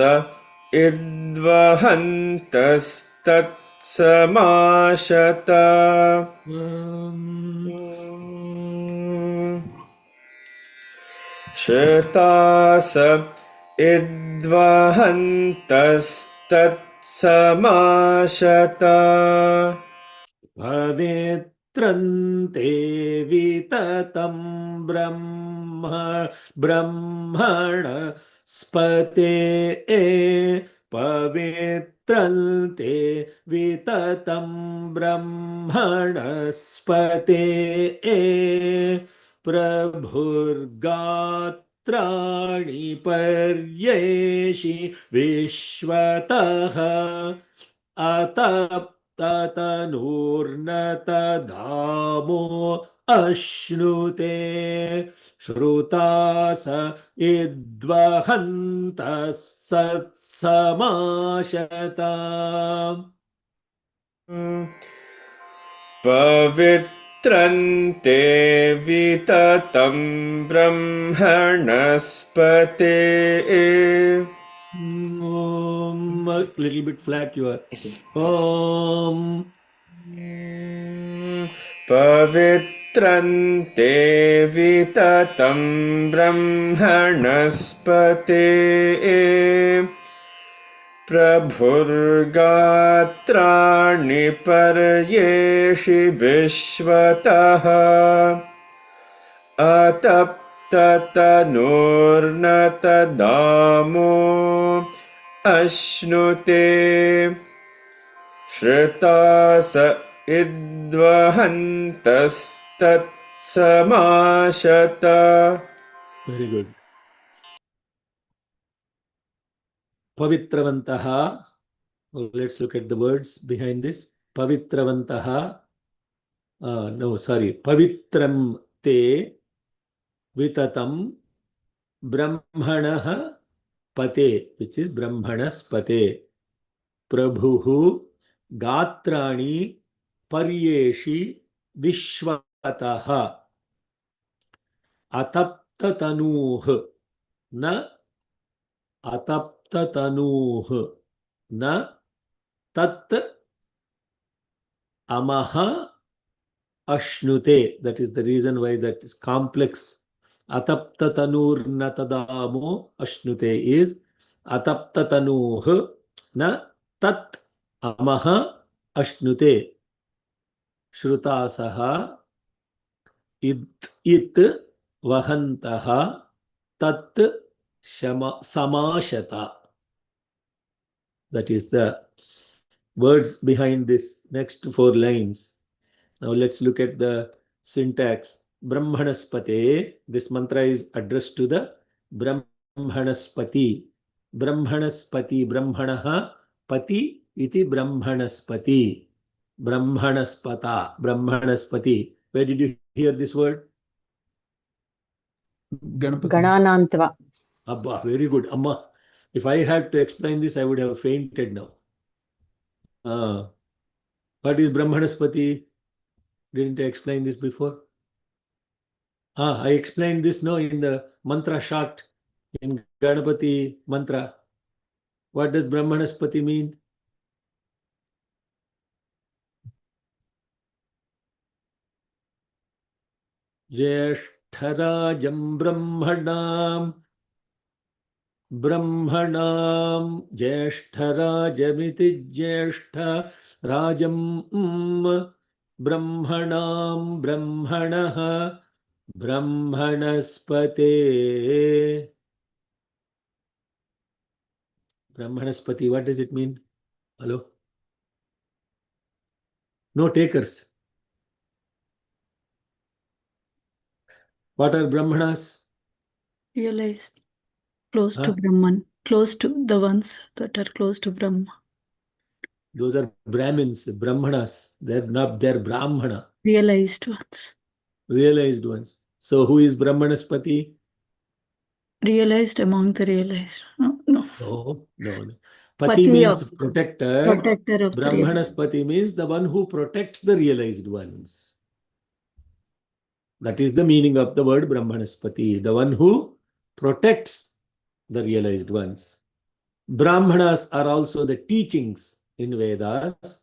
idvahantastatsamashata. Shritas idvahantastatsamashata. Pavitrante vitatam brahmana spate pavitrante vitatam brahmana spate prabhurgatrani paryeshi vishwataha ataptatanurnatadamo ashnute shrutas idvahantas satsamashata. Pavitrante vitatam brahmanaspate. Om, a little bit flat you are. Om. Pavitrante vitatam brahmanaspate. Prabhurgatrani paryeshi vishwataha. Ataptatanurnatadamo ashnute. Shritas idvahantastatsamashata. Very good. Pavitravantaha. Let's look at the words behind this. Pavitravantaha. No, sorry. Pavitram te vitatam brahmanaha pate, which is brahmanas pate. Prabhuhu gatrani paryeshi vishwataha ataptatanuh na ataptatanuh na tat amaha ashnute. That is the reason why that is complex. Ataptatanur natadamo ashnute is ataptatanuh na tat amaha ashnute. Shrutasaha it vahantaha tat samashata. That is the words behind this next four lines. Now let's look at the syntax. Brahmanaspate. This mantra is addressed to the Brahmanaspati. Brahmanaspati. Brahmanaha pati iti Brahmanaspati. Brahmanaspata. Brahmanaspati. Where did you hear this word? Ganapati. Gananantva. Abba, very good. Amma, if I had to explain this, I would have fainted now. What is Brahmanaspati? Didn't I explain this before? I explained this now in the mantra short in Ganapati mantra. What does Brahmanaspati mean? Jeshtarajam Brahmanam Brahmanam Jyeshtarajamiti Jyeshta Rajam Brahmanam Brahmanaha Brahmanaspate. Brahmanaspati, what does it mean? Hello? No takers. What are Brahmanas? Realized close to Huh? Brahman, close to the ones that are close to Brahma. Those are Brahmins, Brahmanas. They're not, they're Brahmana, Realized ones. realized ones. So who is Brahmanaspati? Realized among the realized. No, no. No. Pati Pati means of protector. protector of the realized. Brahmanaspati means the one who protects the realized ones. That is the meaning of the word Brahmanaspati, the one who protects the realized ones. Brahmanas are also the teachings in Vedas.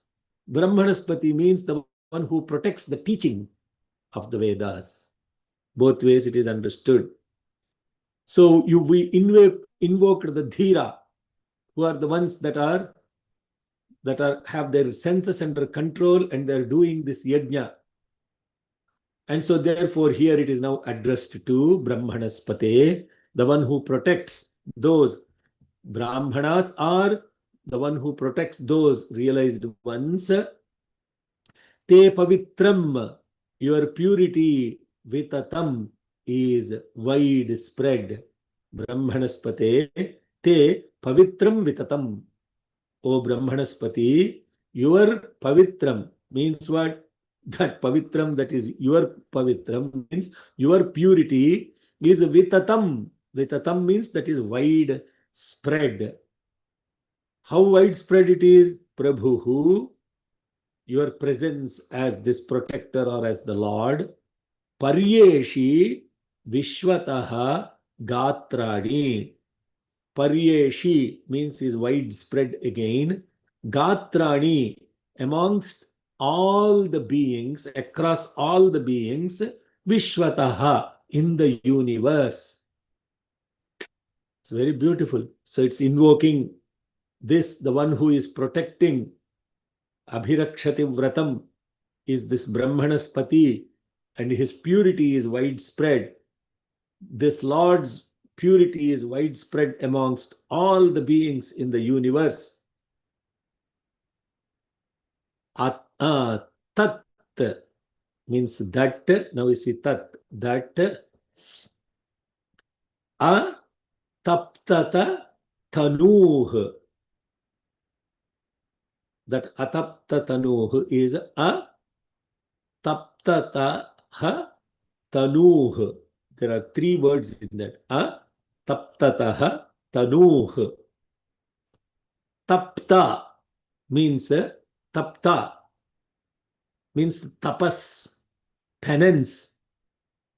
Brahmanaspati means the one who protects the teaching of the Vedas. Both ways it is understood. So we invoked the Dhira, who are the ones that have their senses under control and they're doing this yajna. And so therefore here it is now addressed to Brahmanaspate, the one who protects those. Brahmanas are the one who protects those realized ones. Te pavitram, your purity vitatam is widespread. Brahmanaspate, te pavitram vitatam. O Brahmanaspati, your pavitram means what? That pavitram, that is your pavitram, means your purity is vitatam. Vitatam means that is widespread. How widespread it is? Prabhuhu, your presence as this protector or as the Lord. Paryeshi Vishwataha Gatrani. Paryeshi means is widespread again. Gatrani, amongst all the beings, across all the beings. Vishwataha, in the universe. It's very beautiful. So it's invoking this, the one who is protecting. Abhirakshati Vratam is this Brahmanaspati, and his purity is widespread. This Lord's purity is widespread amongst all the beings in the universe. Tat means that. Now we see tat. That. Ataptata tanuh. That atapta tanuh is ataptataha tanuh. There are three words in that. Ataptataha tanuh. Tapta means tapta means tapas, penance,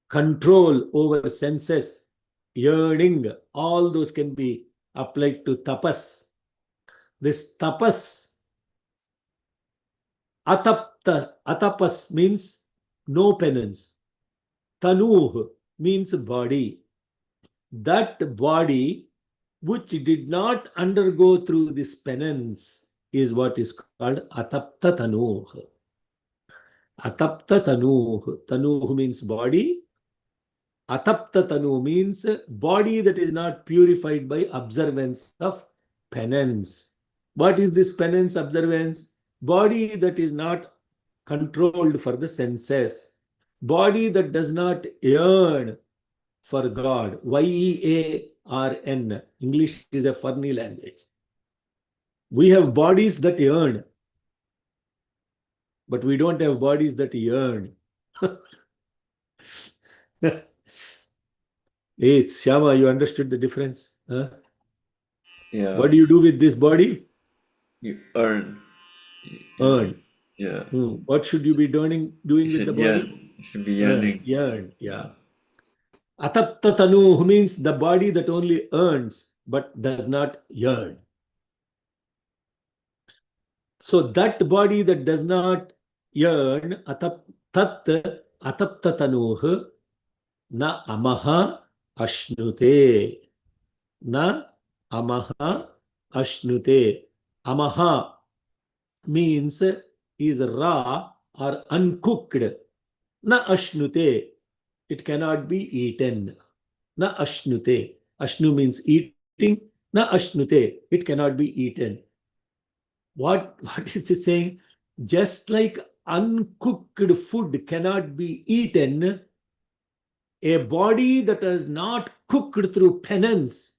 control over senses, yearning. All those can be applied to tapas. This tapas, atapas means no penance. Tanuh means body. That body which did not undergo through this penance is what is called atapta tanuh. Atapta tanuh. Tanuh means body. Atapta tanu means body that is not purified by observance of penance. What is this penance observance? Body that is not controlled for the senses. Body that does not yearn for God. Y-E-A-R-N. English is a funny language. We have bodies that yearn, but we don't have bodies that yearn. Hey, Shyama, you understood the difference? Huh? Yeah. What do you do with this body? You earn. Earn. Yeah. What should you be doing with the body? Yearn. You should be yearning. Yearn, yeah. Atapta tanu means the body that only earns but does not yearn. So that body that does not yearn, atapta tanuh na amaha ashnute. Na Amaha ashnute. Amaha means is raw or uncooked. Na ashnute. It cannot be eaten. Na ashnute. Ashnu means eating. Na ashnute. It cannot be eaten. What is this saying? Just like uncooked food cannot be eaten, a body that is not cooked through penance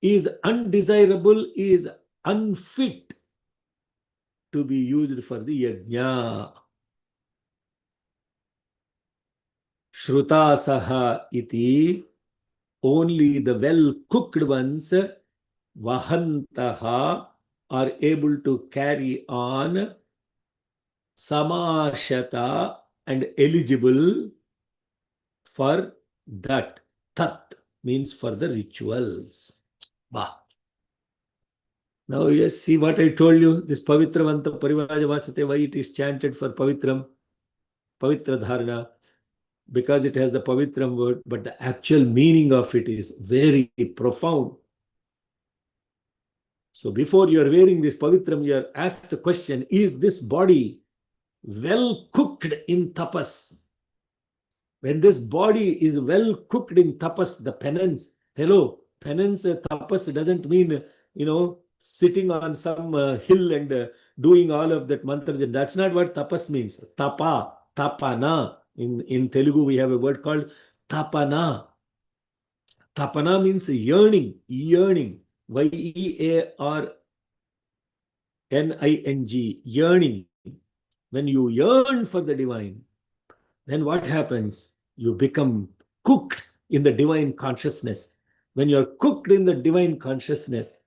is undesirable, is unfit to be used for the yajna. Shrutasaha iti, only the well-cooked ones, vahantaha, are able to carry on samashata and eligible for that. Tat means for the rituals. Bah. Now you see what I told you, this Pavitravanta Parivaja Vasate, why it is chanted for Pavitram, Pavitra Dharana, because it has the Pavitram word, but the actual meaning of it is very profound. So before you are wearing this Pavitram, you are asked the question, is this body well cooked in tapas? When this body is well cooked in tapas, the penance, penance, tapas doesn't mean, sitting on some hill and doing all of that mantra. That's not what tapas means. Tapa, tapana. In Telugu, we have a word called tapana. Tapana means yearning. Y-E-A-R-N-I-N-G, yearning. When you yearn for the divine, then what happens? You become cooked in the divine consciousness. When you're cooked in the divine consciousness,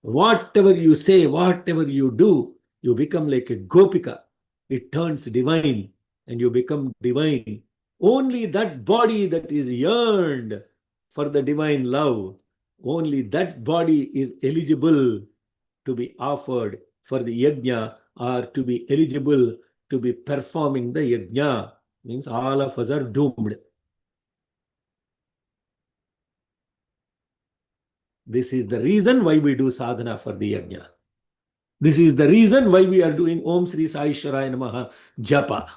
whatever you say, whatever you do, you become like a gopika. It turns divine and you become divine. Only that body that is yearned for the divine love, only that body is eligible to be offered for the yajna or to be eligible to be performing the yajna. Means all of us are doomed. This is the reason why we do sadhana for the yajna. This is the reason why we are doing Om Sri Sai Ishwaraya Namaha Japa.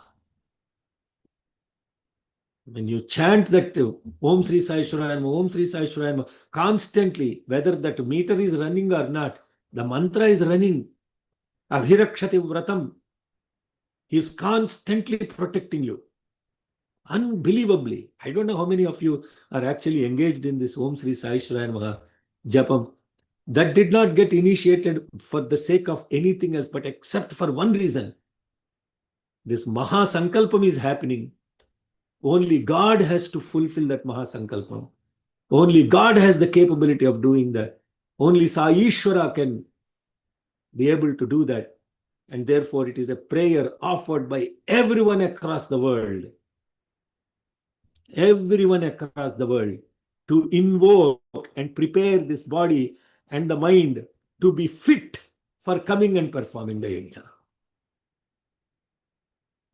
When you chant that Om Sri Sai Ishwaraya Namaha, Om Sri Sai Ishwaraya Namaha, constantly, whether that meter is running or not, the mantra is running. Abhirakshati Vratam. He is constantly protecting you. Unbelievably. I don't know how many of you are actually engaged in this Om Sri Sai Ishwaraya Namaha Japam. That did not get initiated for the sake of anything else, but except for one reason. This Maha Sankalpam is happening. Only God has to fulfill that Maha Sankalpam. Only God has the capability of doing that. Only Sai Ishwara can be able to do that. And therefore it is a prayer offered by everyone across the world. Everyone across the world to invoke and prepare this body and the mind to be fit for coming and performing the yajna.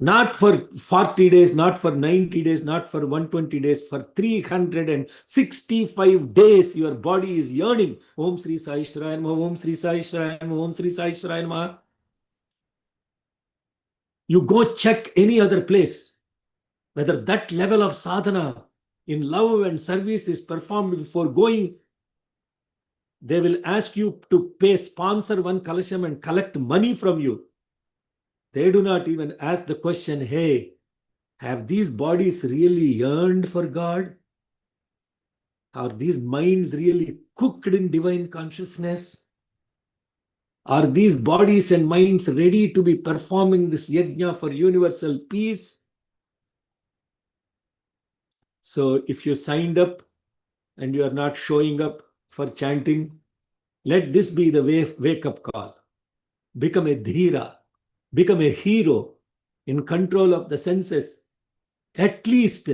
Not for 40 days, not for 90 days, not for 120 days, for 365 days your body is yearning. Om Sri Sai Ishwaraya Namaha, Om Sri Sai Ishwaraya Namaha, Om Sri Sai Ishwaraya Namaha. You go check any other place, whether that level of sadhana in love and service is performed before going. They will ask you to sponsor one kalasham and collect money from you. They do not even ask the question, hey, have these bodies really yearned for God? Are these minds really cooked in divine consciousness? Are these bodies and minds ready to be performing this yajna for universal peace? So if you signed up and you are not showing up for chanting, let this be the wake-up call. Become a dhira. Become a hero in control of the senses, at least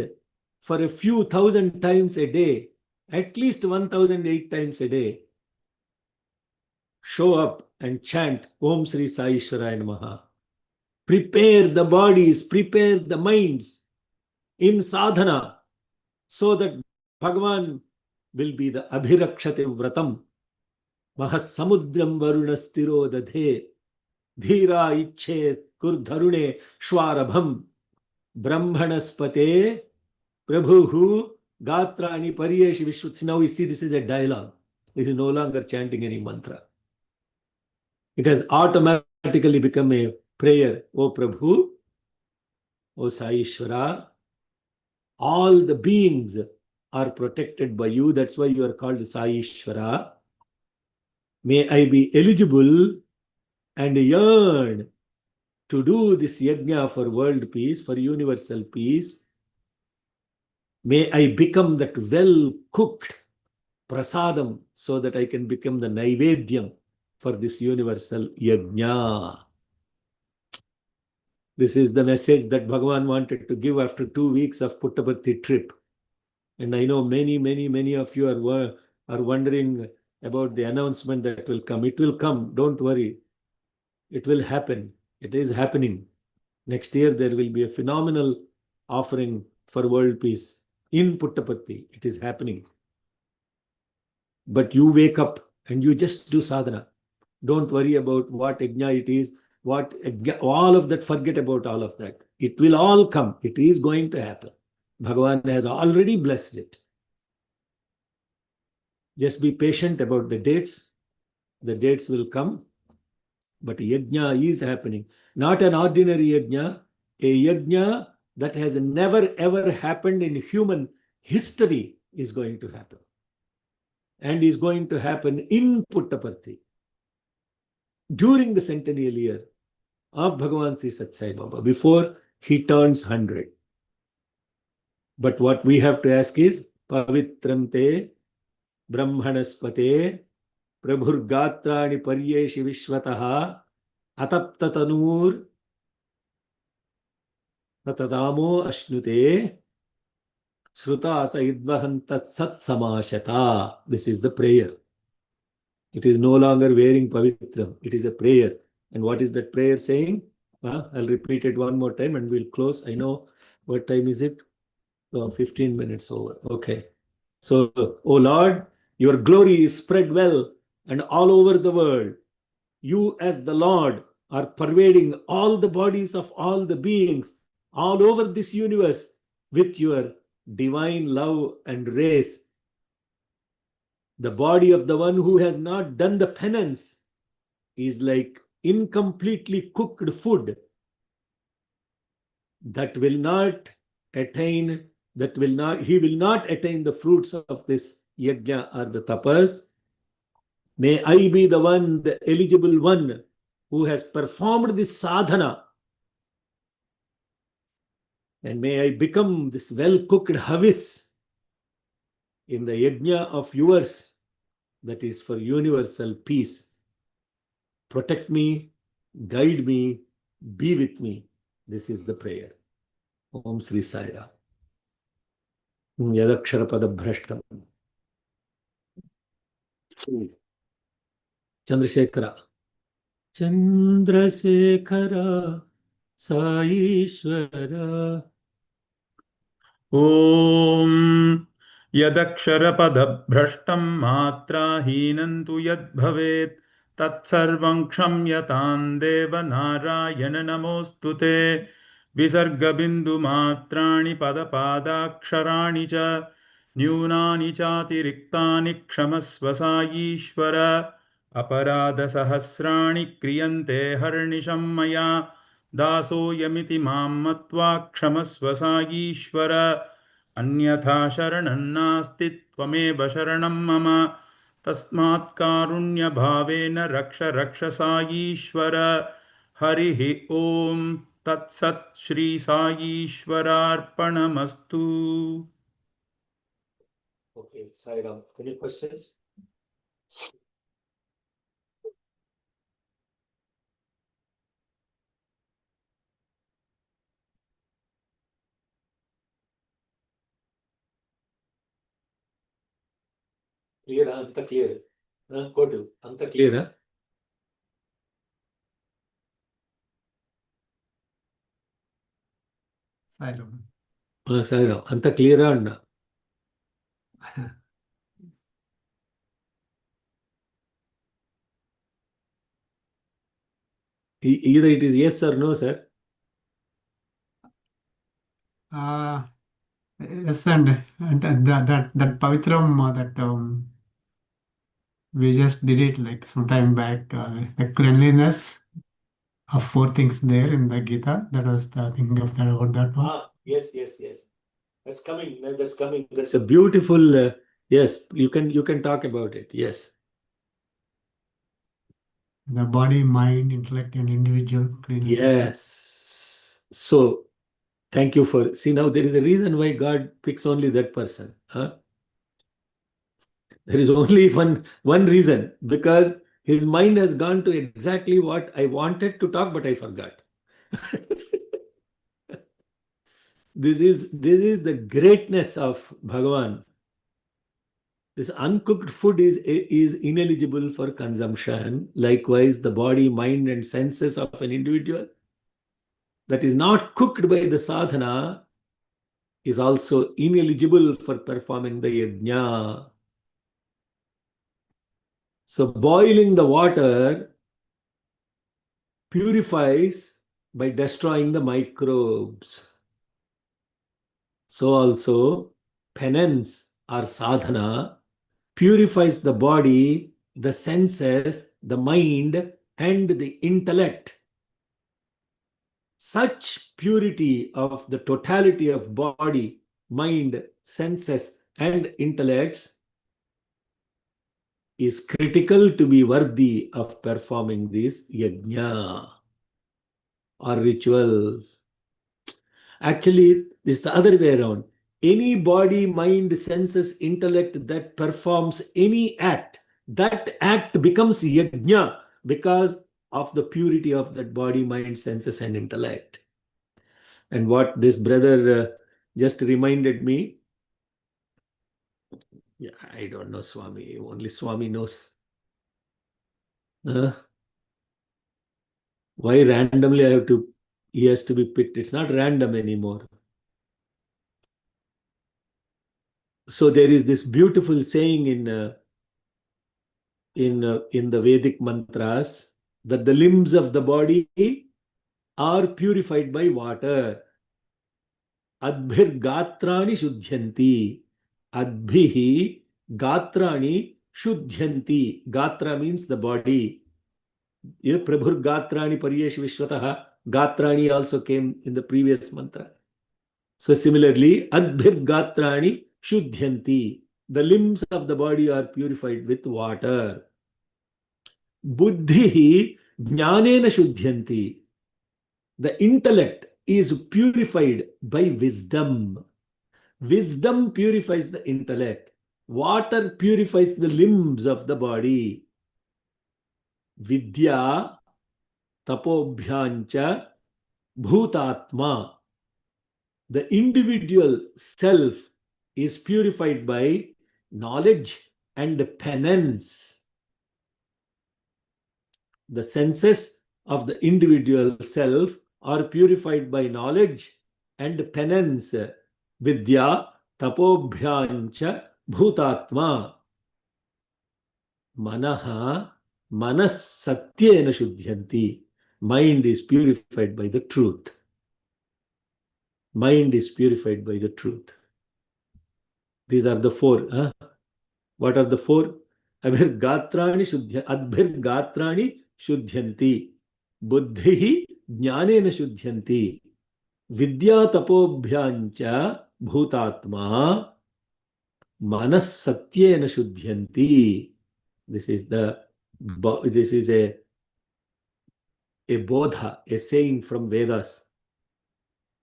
for a few thousand times a day, at least 1008 times a day. Show up and chant Om Sri Sai Ishwaraya Namaha. Prepare the bodies, prepare the minds in sadhana so that Bhagavan will be the Abhirakshate Vratam. Mahasamudram varunastiro dadhe dhira ichhe kurdharune shwarabham brahmanaspate prabhuhu gatrani paryeshi vishwat. Now you see, this is a dialogue. This is no longer chanting any mantra. It has automatically become a prayer. O Prabhu, O Saishwara, all the beings are protected by you. That's why you are called Saishwara. May I be eligible and yearn to do this yajna for world peace, for universal peace. May I become that well-cooked prasadam so that I can become the naivedyam for this universal yajna. This is the message that Bhagavan wanted to give after 2 weeks of Puttaparthi trip. And I know many of you are wondering about the announcement that will come. It will come, don't worry. It will happen. It is happening. Next year there will be a phenomenal offering for world peace in Puttaparthi. It is happening. But you wake up and you just do sadhana. Don't worry about what yajna it is, all of that, forget about all of that. It will all come. It is going to happen. Bhagavan has already blessed it. Just be patient about the dates. The dates will come. But yajna is happening. Not an ordinary yajna, a yajna that has never ever happened in human history is going to happen. And is going to happen in Puttaparthi during the centennial year of Bhagavan Sri Sathya Sai Baba, before he turns 100. But what we have to ask is, Pavitrante Brahmanaspate Prabhurgatrani Paryeshi Vishwataha Ataptatanur Tatadamo Ashnute Shruta Saidvahantat Sat Samashata. This is the prayer. It is no longer wearing Pavitram. It is a prayer. And what is that prayer saying? I'll repeat it one more time and we'll close. I know, what time is it? 15 minutes over. Okay. So, O Lord, your glory is spread well and all over the world. You as the Lord are pervading all the bodies of all the beings all over this universe with your divine love and race. The body of the one who has not done the penance is like incompletely cooked food that will not attain, he will not attain the fruits of this yajna or the tapas. May I be the one, the eligible one who has performed this sadhana. And may I become this well-cooked havis in the yajna of yours that is for universal peace. Protect me, guide me, be with me. This is the prayer. Om Sri Sai Ram. Yadakshara pada bhrashtam. Chandrasekhara. Chandrasekhara Saishwara. ॐ यदक्षरपदभ्रष्टं मात्राहीनं तु यद्भवेत् तत्सर्वं क्षम्यतां देव नारायण नमोऽस्तु ते विसर्गबिन्दुमात्राणि पदपादाक्षराणि च न्यूनानि चातिरिक्तानि क्षमस्व साईश्वर अपराधसहस्राणि क्रियन्ते हर्निशं मया दासोऽयमिति मां मत्वा क्षमस्व साईश्वर अन्यथा शरणं नास्ति त्वमेव शरणं मम तस्मात् कारुण्यभावेन रक्ष साईश्वर हरिः ॐ तत्सत् Shri साईश्वरार्पणमस्तु. Okay, Sai Ram. Any questions? Clear, anta clear. Go to anta clear. Sai Ram. Sai Ram. Anta clear anna. Either it is yes or no, sir. Yes, and that Pavitram that we just did it like some time back. The cleanliness of 4 things there in the Gita. That was the thinking of that about that one. Yes. That's coming. That's coming. That's a beautiful. Yes, you can talk about it. Yes. The body, mind, intellect, and individual cleanliness. Yes. So, thank you for. See, now there is a reason why God picks only that person. Huh? There is only one reason, because his mind has gone to exactly what I wanted to talk, but I forgot. This is the greatness of Bhagavan. This uncooked food is ineligible for consumption. Likewise, the body, mind, and senses of an individual that is not cooked by the sadhana is also ineligible for performing the yajna. So boiling the water purifies by destroying the microbes. So also penance or sadhana purifies the body, the senses, the mind, and the intellect. Such purity of the totality of body, mind, senses, and intellects is critical to be worthy of performing these yajna or rituals. Actually, it's the other way around. Any body, mind, senses, intellect that performs any act, that act becomes yajna because of the purity of that body, mind, senses, and intellect. And what this brother just reminded me, yeah, I don't know, Swami, only Swami knows. Why randomly he has to be picked? It's not random anymore. So there is this beautiful saying in the Vedic mantras that the limbs of the body are purified by water. Adbhir gatrani shuddhyanti. Adbhihi gatrani shuddhyanti. Gatra means the body. Prabhur gatrani paryesh vishwataha. Gatrani also came in the previous mantra. So similarly, adbhir gatrani shuddhyanti. The limbs of the body are purified with water. Buddhi jnanena shuddhyanti. The intellect is purified by wisdom. Wisdom purifies the intellect. Water purifies the limbs of the body. Vidya tapobhyancha bhutatma. The individual self is purified by knowledge and penance. The senses of the individual self are purified by knowledge and penance. Vidya tapobhyancha bhutatma. Manaha manas satyena shuddhyanti. Mind is purified by the truth. Mind is purified by the truth. These are the 4. What are the 4? Adbhir gatrani shuddhyanti. Buddhi jnanena shuddhyanti. Vidya tapobhyancha bhutatma. Manas satyena shuddhyanti. This is a bodha, a saying from Vedas.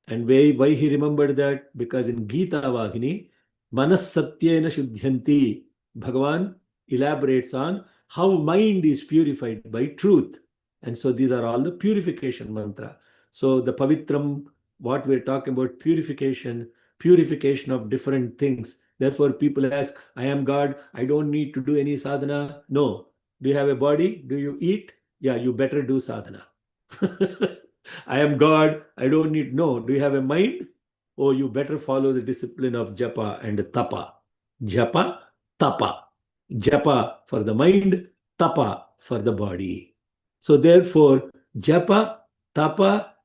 And why he remembered that? Because in Gita Vahini, Manas Satyena Shuddhyanti, Bhagavan elaborates on how mind is purified by truth. And so these are all the purification mantra. So the Pavitram, what we're talking about, purification of different things. Therefore, people ask, I am God, I don't need to do any sadhana. No. Do you have a body? Do you eat? Yeah, you better do sadhana. I am God, I don't need. No. Do you have a mind? Oh, you better follow the discipline of japa and tapa. Japa, tapa. Japa for the mind, tapa for the body. So therefore, Japa, tapa,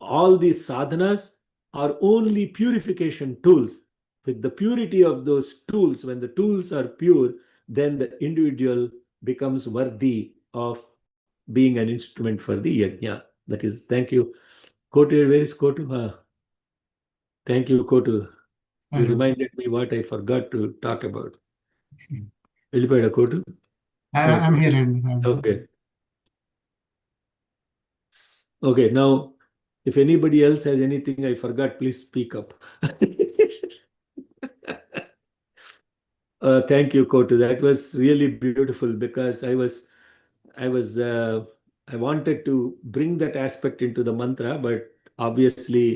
all these sadhanas are only purification tools. With the purity of those tools, when the tools are pure, then the individual becomes worthy of being an instrument for the yajna. That is, thank you. Kotu, where is Kotu? Thank you, Kotu. You reminded me what I forgot to talk about. వెళ్ళిపోయాడా Kotu? I'm here and Okay. Okay, now, if anybody else has anything I forgot, please speak up. Thank you, Kotu. That was really beautiful because I wanted to bring that aspect into the mantra, but obviously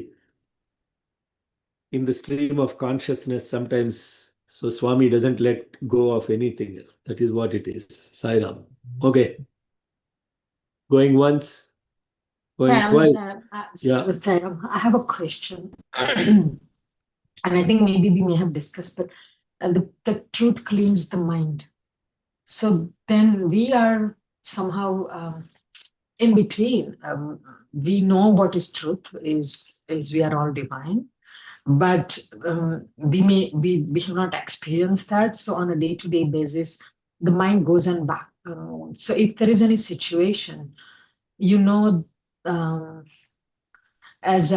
in the stream of consciousness, sometimes, so Swami doesn't let go of anything. That is what it is. Sairam. Okay. Going once, going twice. Yeah. Sairam, I have a question. And I think maybe we may have discussed, but the truth cleans the mind. So then we are somehow in between. We know what is truth is we are all divine, but we have not experienced that. So on a day-to-day basis, the mind goes and back. So if there is any situation, as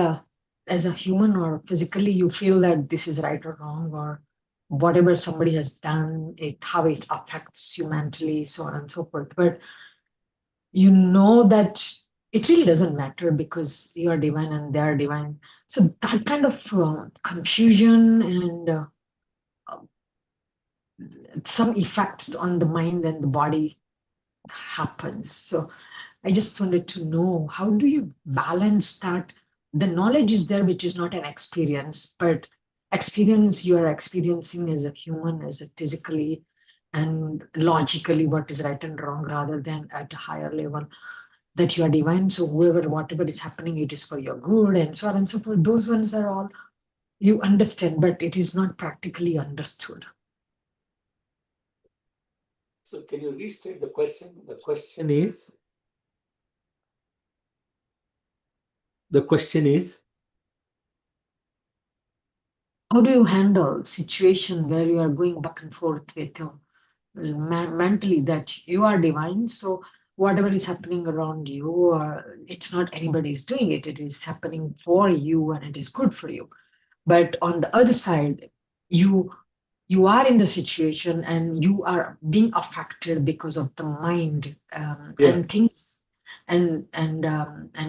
a human or physically, you feel that this is right or wrong, or whatever somebody has done, how it affects you mentally, so on and so forth. But you know that it really doesn't matter because you are divine and they are divine. So that kind of confusion and some effects on the mind and the body happens. So I just wanted to know, how do you balance that? The knowledge is there, which is not an experience, but experience you are experiencing as a human, as a physically and logically what is right and wrong, rather than at a higher level that you are divine. So whatever is happening, it is for your good, and so on and so forth. Those ones are all you understand, but it is not practically understood. So can you restate the question? The question is? How do you handle situation where you are going back and forth with mentally that you are divine, so whatever is happening around you, it's not anybody's doing it, it is happening for you and it is good for you. But on the other side, you are in the situation and you are being affected because of the mind and things, and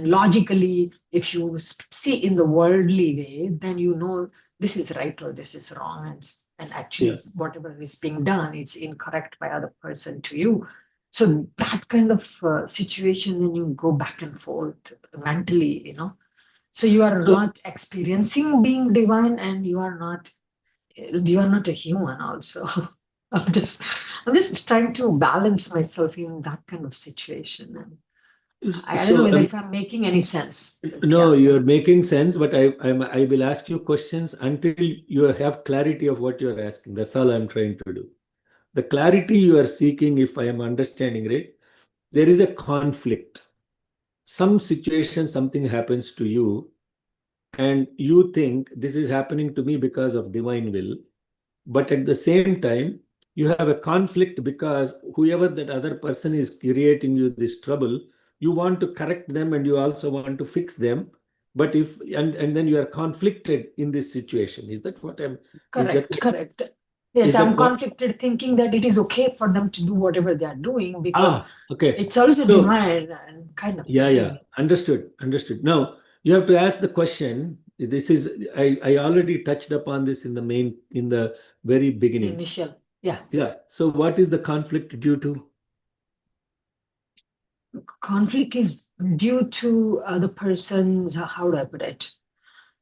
logically, if you see in the worldly way, then you know this is right or this is wrong, and actually whatever is being done, it's incorrect by other person to you. So that kind of situation, when you go back and forth mentally, so you are not experiencing being divine, and you are not a human also. I'm just trying to balance myself in that kind of situation. And I don't know whether if I'm making any sense. No, you're making sense, but I will ask you questions until you have clarity of what you're asking. That's all I'm trying to do. The clarity you are seeking, if I am understanding right, there is a conflict. Some situation, something happens to you, and you think this is happening to me because of divine will. But at the same time, you have a conflict because whoever that other person is creating you this trouble, you want to correct them and you also want to fix them. But and then you are conflicted in this situation. Is that what I'm? Correct. Yes, I'm conflicted, thinking that it is okay for them to do whatever they are doing because it's also divine and kind of. Yeah. Understood. Now you have to ask the question. This is I already touched upon this in the very beginning. Initial. Yeah. So what is the conflict due to? Conflict is due to the person's, how do I put it?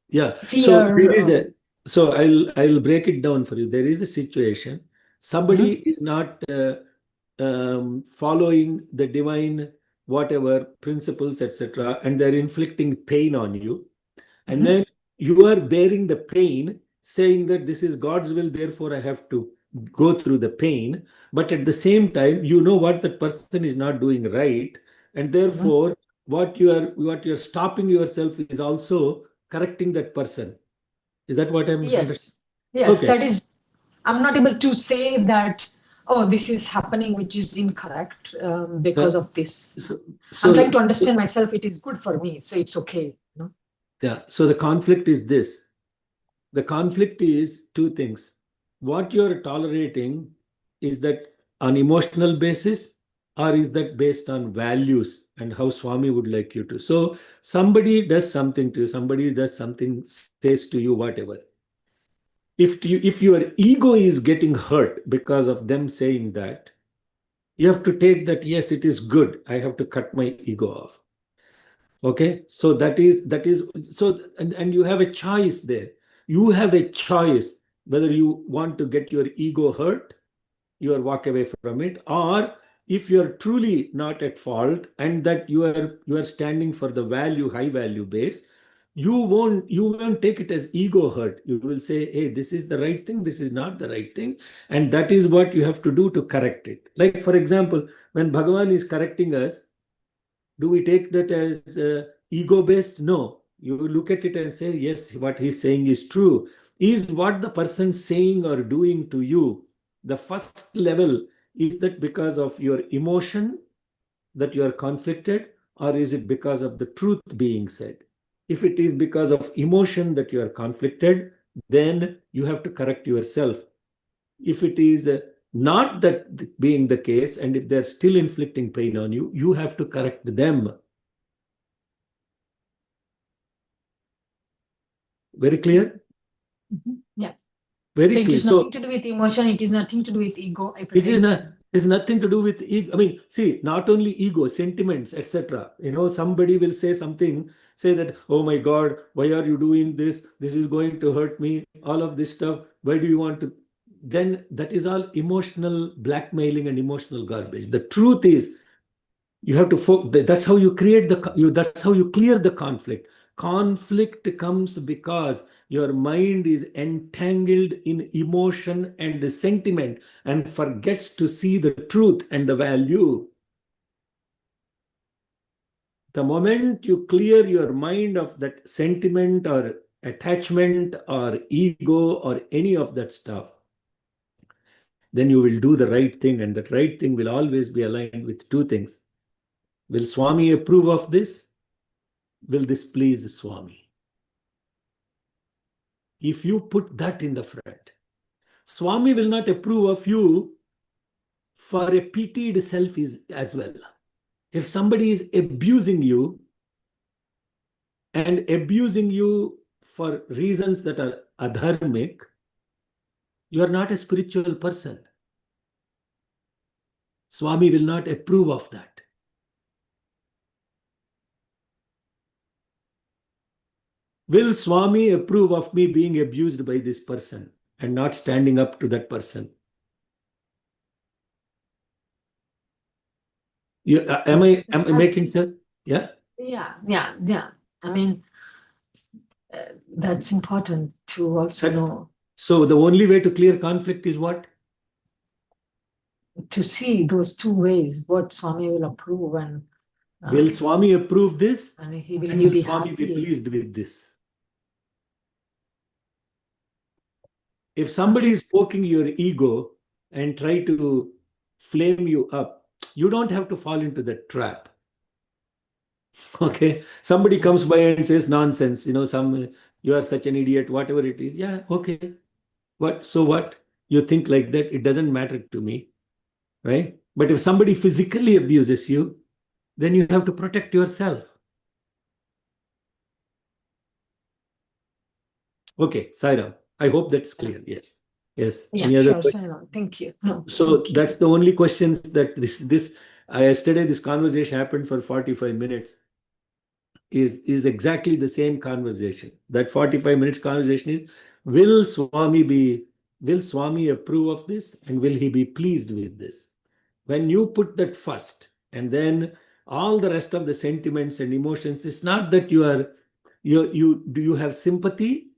Yeah. Fear. So I'll break it down for you. There is a situation. Somebody is not following the divine whatever principles, etc., and they're inflicting pain on you, and then you are bearing the pain, saying that this is God's will, therefore I have to go through the pain. But at the same time, you know what that person is not doing right, And therefore, what you're stopping yourself is also correcting that person. Is that what I'm understanding? Yes, Okay. that is, I'm not able to say that, oh, this is happening, which is incorrect because of this. I'm trying to understand myself. It is good for me, so it's okay. Yeah. So the conflict is this. The conflict is two things. What you're tolerating, is that on emotional basis, or is that based on values and how Swami would like you to? So somebody does something to you, somebody does something, says to you, whatever. If your ego is getting hurt because of them saying that, you have to take that, yes, it is good. I have to cut my ego off. Okay, so that is so, and you have a choice there. You have a choice whether you want to get your ego hurt, you walk away from it, or if you are truly not at fault and that you are standing for the value, high value base, you won't take it as ego hurt. You will say, hey, this is the right thing, this is not the right thing, and that is what you have to do to correct it. Like, for example, when Bhagavan is correcting us, do we take that as ego based? No. You look at it and say, yes, what he's saying is true. Is what the person saying or doing to you, the first level, is that because of your emotion that you are conflicted, or is it because of the truth being said? If it is because of emotion that you are conflicted, then you have to correct yourself. If it is not that being the case, and if they're still inflicting pain on you, you have to correct them. Very clear? Yeah. Very So it clear. is nothing to do with emotion. It is nothing to do with ego. It is nothing to do with ego. I mean, see, not only ego, sentiments, etc. Somebody will say something, say that, oh my God, why are you doing this? This is going to hurt me. All of this stuff. Why do you want to? Then that is all emotional blackmailing and emotional garbage. The truth is, you have to that's how you create that's how you clear the conflict. Conflict comes because your mind is entangled in emotion and sentiment and forgets to see the truth and the value. The moment you clear your mind of that sentiment or attachment or ego or any of that stuff, then you will do the right thing, and that right thing will always be aligned with two things. Will Swami approve of this? Will this please Swami? If you put that in the front, Swami will not approve of you for a pitied self as well. If somebody is abusing you and abusing you for reasons that are adharmic, you are not a spiritual person. Swami will not approve of that. Will Swami approve of me being abused by this person and not standing up to that person? Am I making sense? Yeah? Yeah. I mean, that's important to also know. So the only way to clear conflict is what? To see those two ways, what Swami will approve and will Swami approve this? And will and he will be Swami be happy? pleased with this? If somebody is poking your ego and try to flame you up, you don't have to fall into that trap. Okay, somebody comes by and says nonsense, you are such an idiot, whatever it is. Yeah, okay. What? You think like that, it doesn't matter to me, right? But if somebody physically abuses you, then you have to protect yourself. Okay, Sairam, I hope that's clear. Yes. Yeah, Any other sure, questions? Sairam. Thank you. No, So thank you. that's the only questions that yesterday this conversation happened for 45 minutes. Is exactly the same conversation. That 45 minutes conversation is, will Swami approve of this, and will he be pleased with this? When you put that first, and then all the rest of the sentiments and emotions, it's not that you have sympathy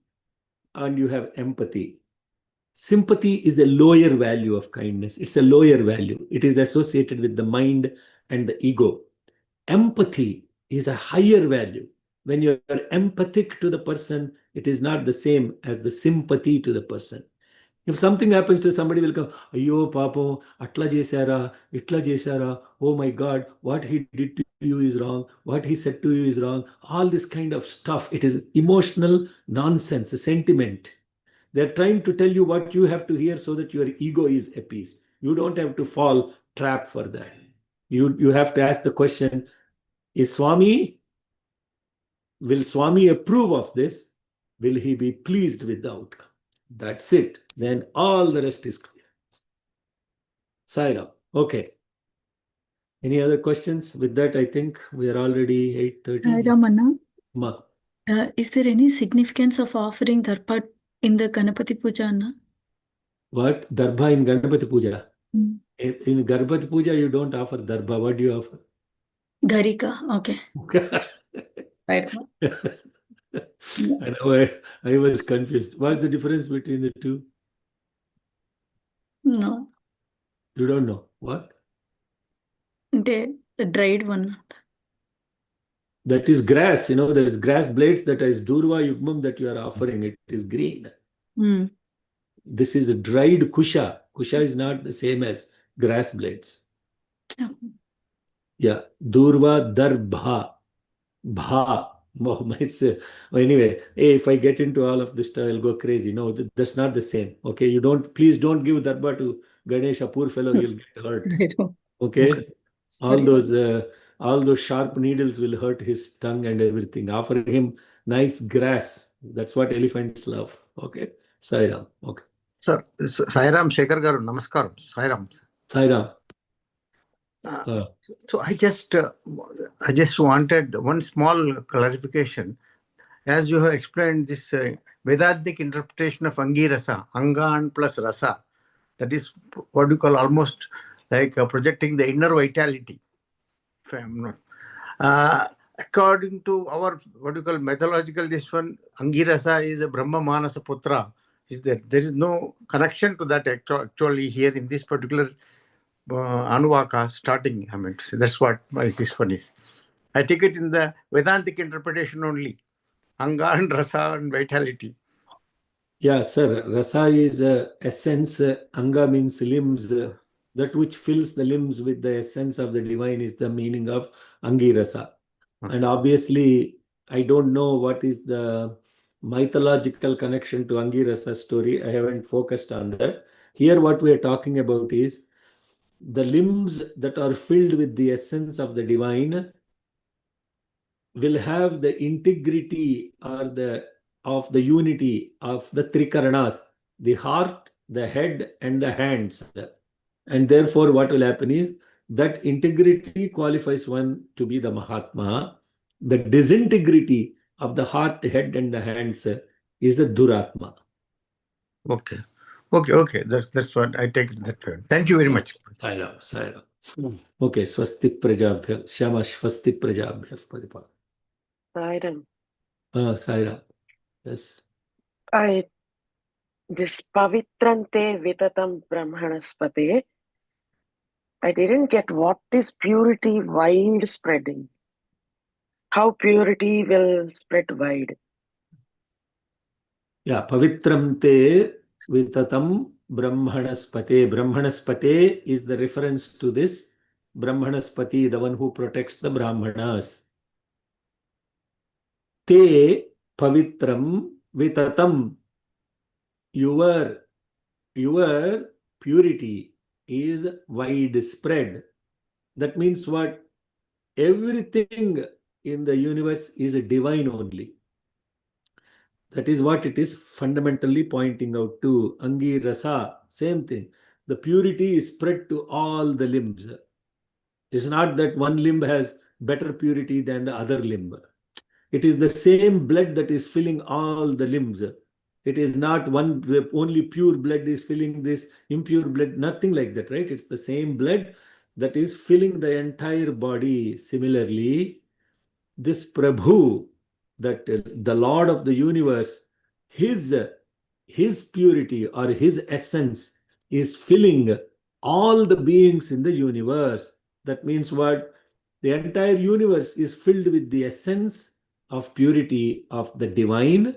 and you have empathy. Sympathy is a lower value of kindness. It's a lower value. It is associated with the mind and the ego. empathy is a higher value. When you are empathic to the person, it is not the same as the sympathy to the person. If something happens to somebody, will come, Ayyo, Papo, Atla Jesara, Itla Jesara, oh my God, what he did to you is wrong, what he said to you is wrong, all this kind of stuff. It is emotional nonsense, a sentiment. They're trying to tell you what you have to hear so that your ego is appeased. You don't have to fall trap for that. You have to ask the question, will Swami approve of this? Will he be pleased with the outcome? That's it. Then all the rest is clear. Sairam. Okay. Any other questions? With that, I think we are already 8:30. Ramanna, Ma. is there any significance of offering Darpa in the Ganapati Puja, Anna? What? Darbha in Ganapati Puja. Mm. In Ganapati Puja, you don't offer Darbha. What do you offer? Dharika, okay. Right. I know, I was confused. What's the difference between the two? No, You don't know. What? the dried one. That is grass. There is grass blades that is Durva Yugmam that you are offering. It is green. Mm. This is a dried kusha. Kusha is not the same as grass blades. Yeah. Yeah. Durva Darbha. Bha. Anyway, if I get into all of this, I'll go crazy. No, that's not the same. Okay. Please don't give Darbha to Ganesh, a poor fellow, he'll get hurt. Okay. All those sharp needles will hurt his tongue and everything. Offer him nice grass. That's what elephants love. Okay. Sairam. Okay. Sir, Sairam Shekhar Garu, Namaskaram. Sairam. Sairam. So I just wanted one small clarification. As you have explained this Vedantic interpretation of Angirasa, Angan plus Rasa, that is what you call almost like projecting the inner vitality. If I'm not. According to our what you call mythological, this one Angirasa is a Brahma Manasa Putra. There is no connection to that actually here in this particular Anuvaka starting. I mean, that's what this one is. I take it in the Vedantic interpretation only. Anga and Rasa and vitality. Yeah, sir. Rasa is essence. Anga means limbs. That which fills the limbs with the essence of the divine is the meaning of Angirasa. And obviously, I don't know what is the mythological connection to Angirasa story. I haven't focused on that. Here, what we are talking about is the limbs that are filled with the essence of the divine will have the integrity or of the unity of the Trikaranas, the heart, the head, and the hands. And therefore, what will happen is that integrity qualifies one to be the Mahatma. The disintegrity of the heart, head, and the hands is a Duratma. Okay. That's what I take it that way. Thank you very much. Sairam. Okay, Swasti Prajabhya. Shama Swasti Prajabhya Paripal. Sairam. Sairam. Yes. This Pavitrante Vitatam Brahmanaspate, I didn't get what is purity wide spreading. How purity will spread wide. Yeah, Pavitram te Vitatam Brahmanaspate. Brahmanaspate is the reference to this. Brahmanaspati, the one who protects the Brahmanas. Te Pavitram Vitatam. Your purity is widespread. That means what? Everything in the universe is a divine only. That is what it is fundamentally pointing out to. Angi Rasa, same thing. The purity is spread to all the limbs. It's not that one limb has better purity than the other limb. It is the same blood that is filling all the limbs. It is not only pure blood is filling this impure blood, nothing like that, right? It's the same blood that is filling the entire body. Similarly, this Prabhu, that the Lord of the universe, his purity or his essence is filling all the beings in the universe. That means what? The entire universe is filled with the essence of purity of the divine,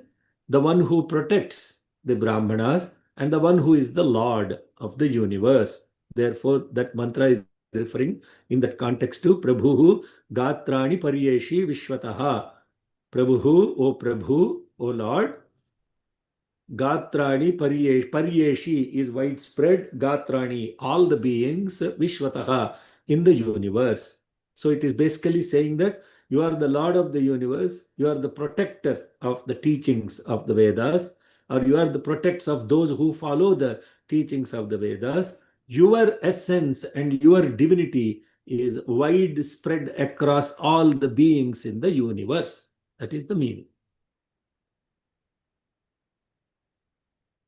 the one who protects the Brahmanas, and the one who is the Lord of the universe. Therefore, that mantra is referring in that context to Prabhu Gatrani Paryeshi Vishwataha. Prabhu, O Prabhu, O Lord. Gatrani Paryeshi is widespread. Gatrani, all the beings, Vishwataha, in the universe. So it is basically saying that you are the Lord of the universe, you are the protector of the teachings of the Vedas, or you are the protector of those who follow the teachings of the Vedas. Your essence and your divinity is widespread across all the beings in the universe. That is the meaning.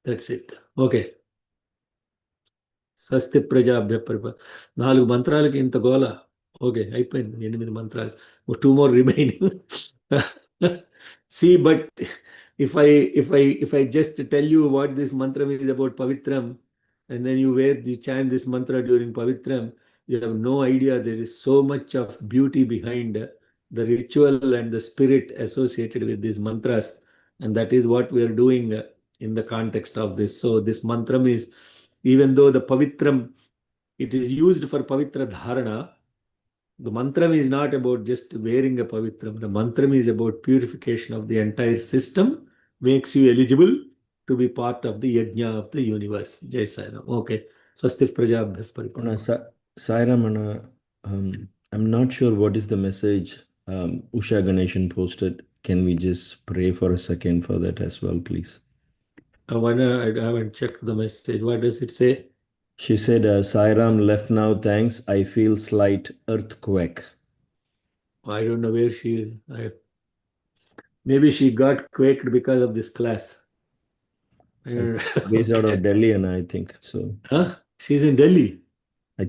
That's it. Okay. స్వస్తి ప్రజాభ్య పరిప 4 మంత్రాలకి ఇంత గోల. Okay, అయిపోయింది 8 మంత్రాలు. 2 more remaining. See, but if I just tell you what this mantra is about Pavitram, and then you chant this mantra during Pavitram, you have no idea. There is so much of beauty behind the ritual and the spirit associated with these mantras, and that is what we are doing in the context of this. So this mantram is, even though the Pavitram, it is used for Pavitra Dharana, the mantram is not about just wearing a Pavitram. The mantram is about purification of the entire system, makes you eligible to be part of the yajna of the universe. Jai Sairam. Okay. Swastif Prajabhyah Paripurna. Sairam, I'm not sure what is the message Usha Ganeshan posted. Can we just pray for a second for that as well, please? I haven't checked the message. What does it say? She said, Sairam left now, thanks. I feel slight earthquake. I don't know where she is. Maybe she got quaked because of this class. Based out of Delhi, and I think so. Huh? She's in Delhi? I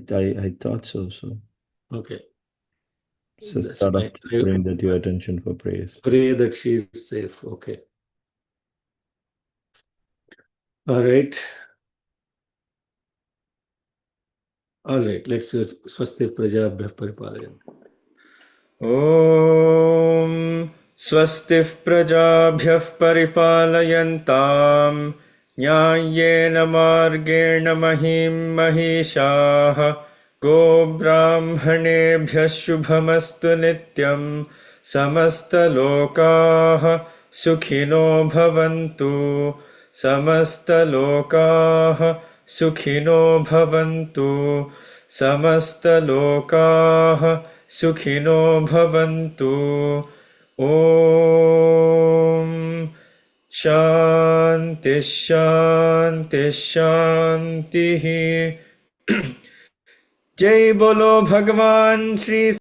thought so. Okay. So start off to bring that to your attention for prayers. Pray that she is safe. Okay. All right. All right. Let's go. Swastif Prajabhyah Paripalayantam. ॐ स्वस्तिः प्रजाभ्यः परिपालयन्तां न्याय्येन मार्गेण महीं महिषाः गोब्राह्मणेभ्यः शुभमस्तु नित्यं समस्तलोकाः सुखिनो भवन्तु समस्तलोकाः सुखिनो भवन्तु समस्तलोकाः सुखिनो भवन्तु ॐ शान्ति शान्ति शान्तिः जय बोलो भगवान श्री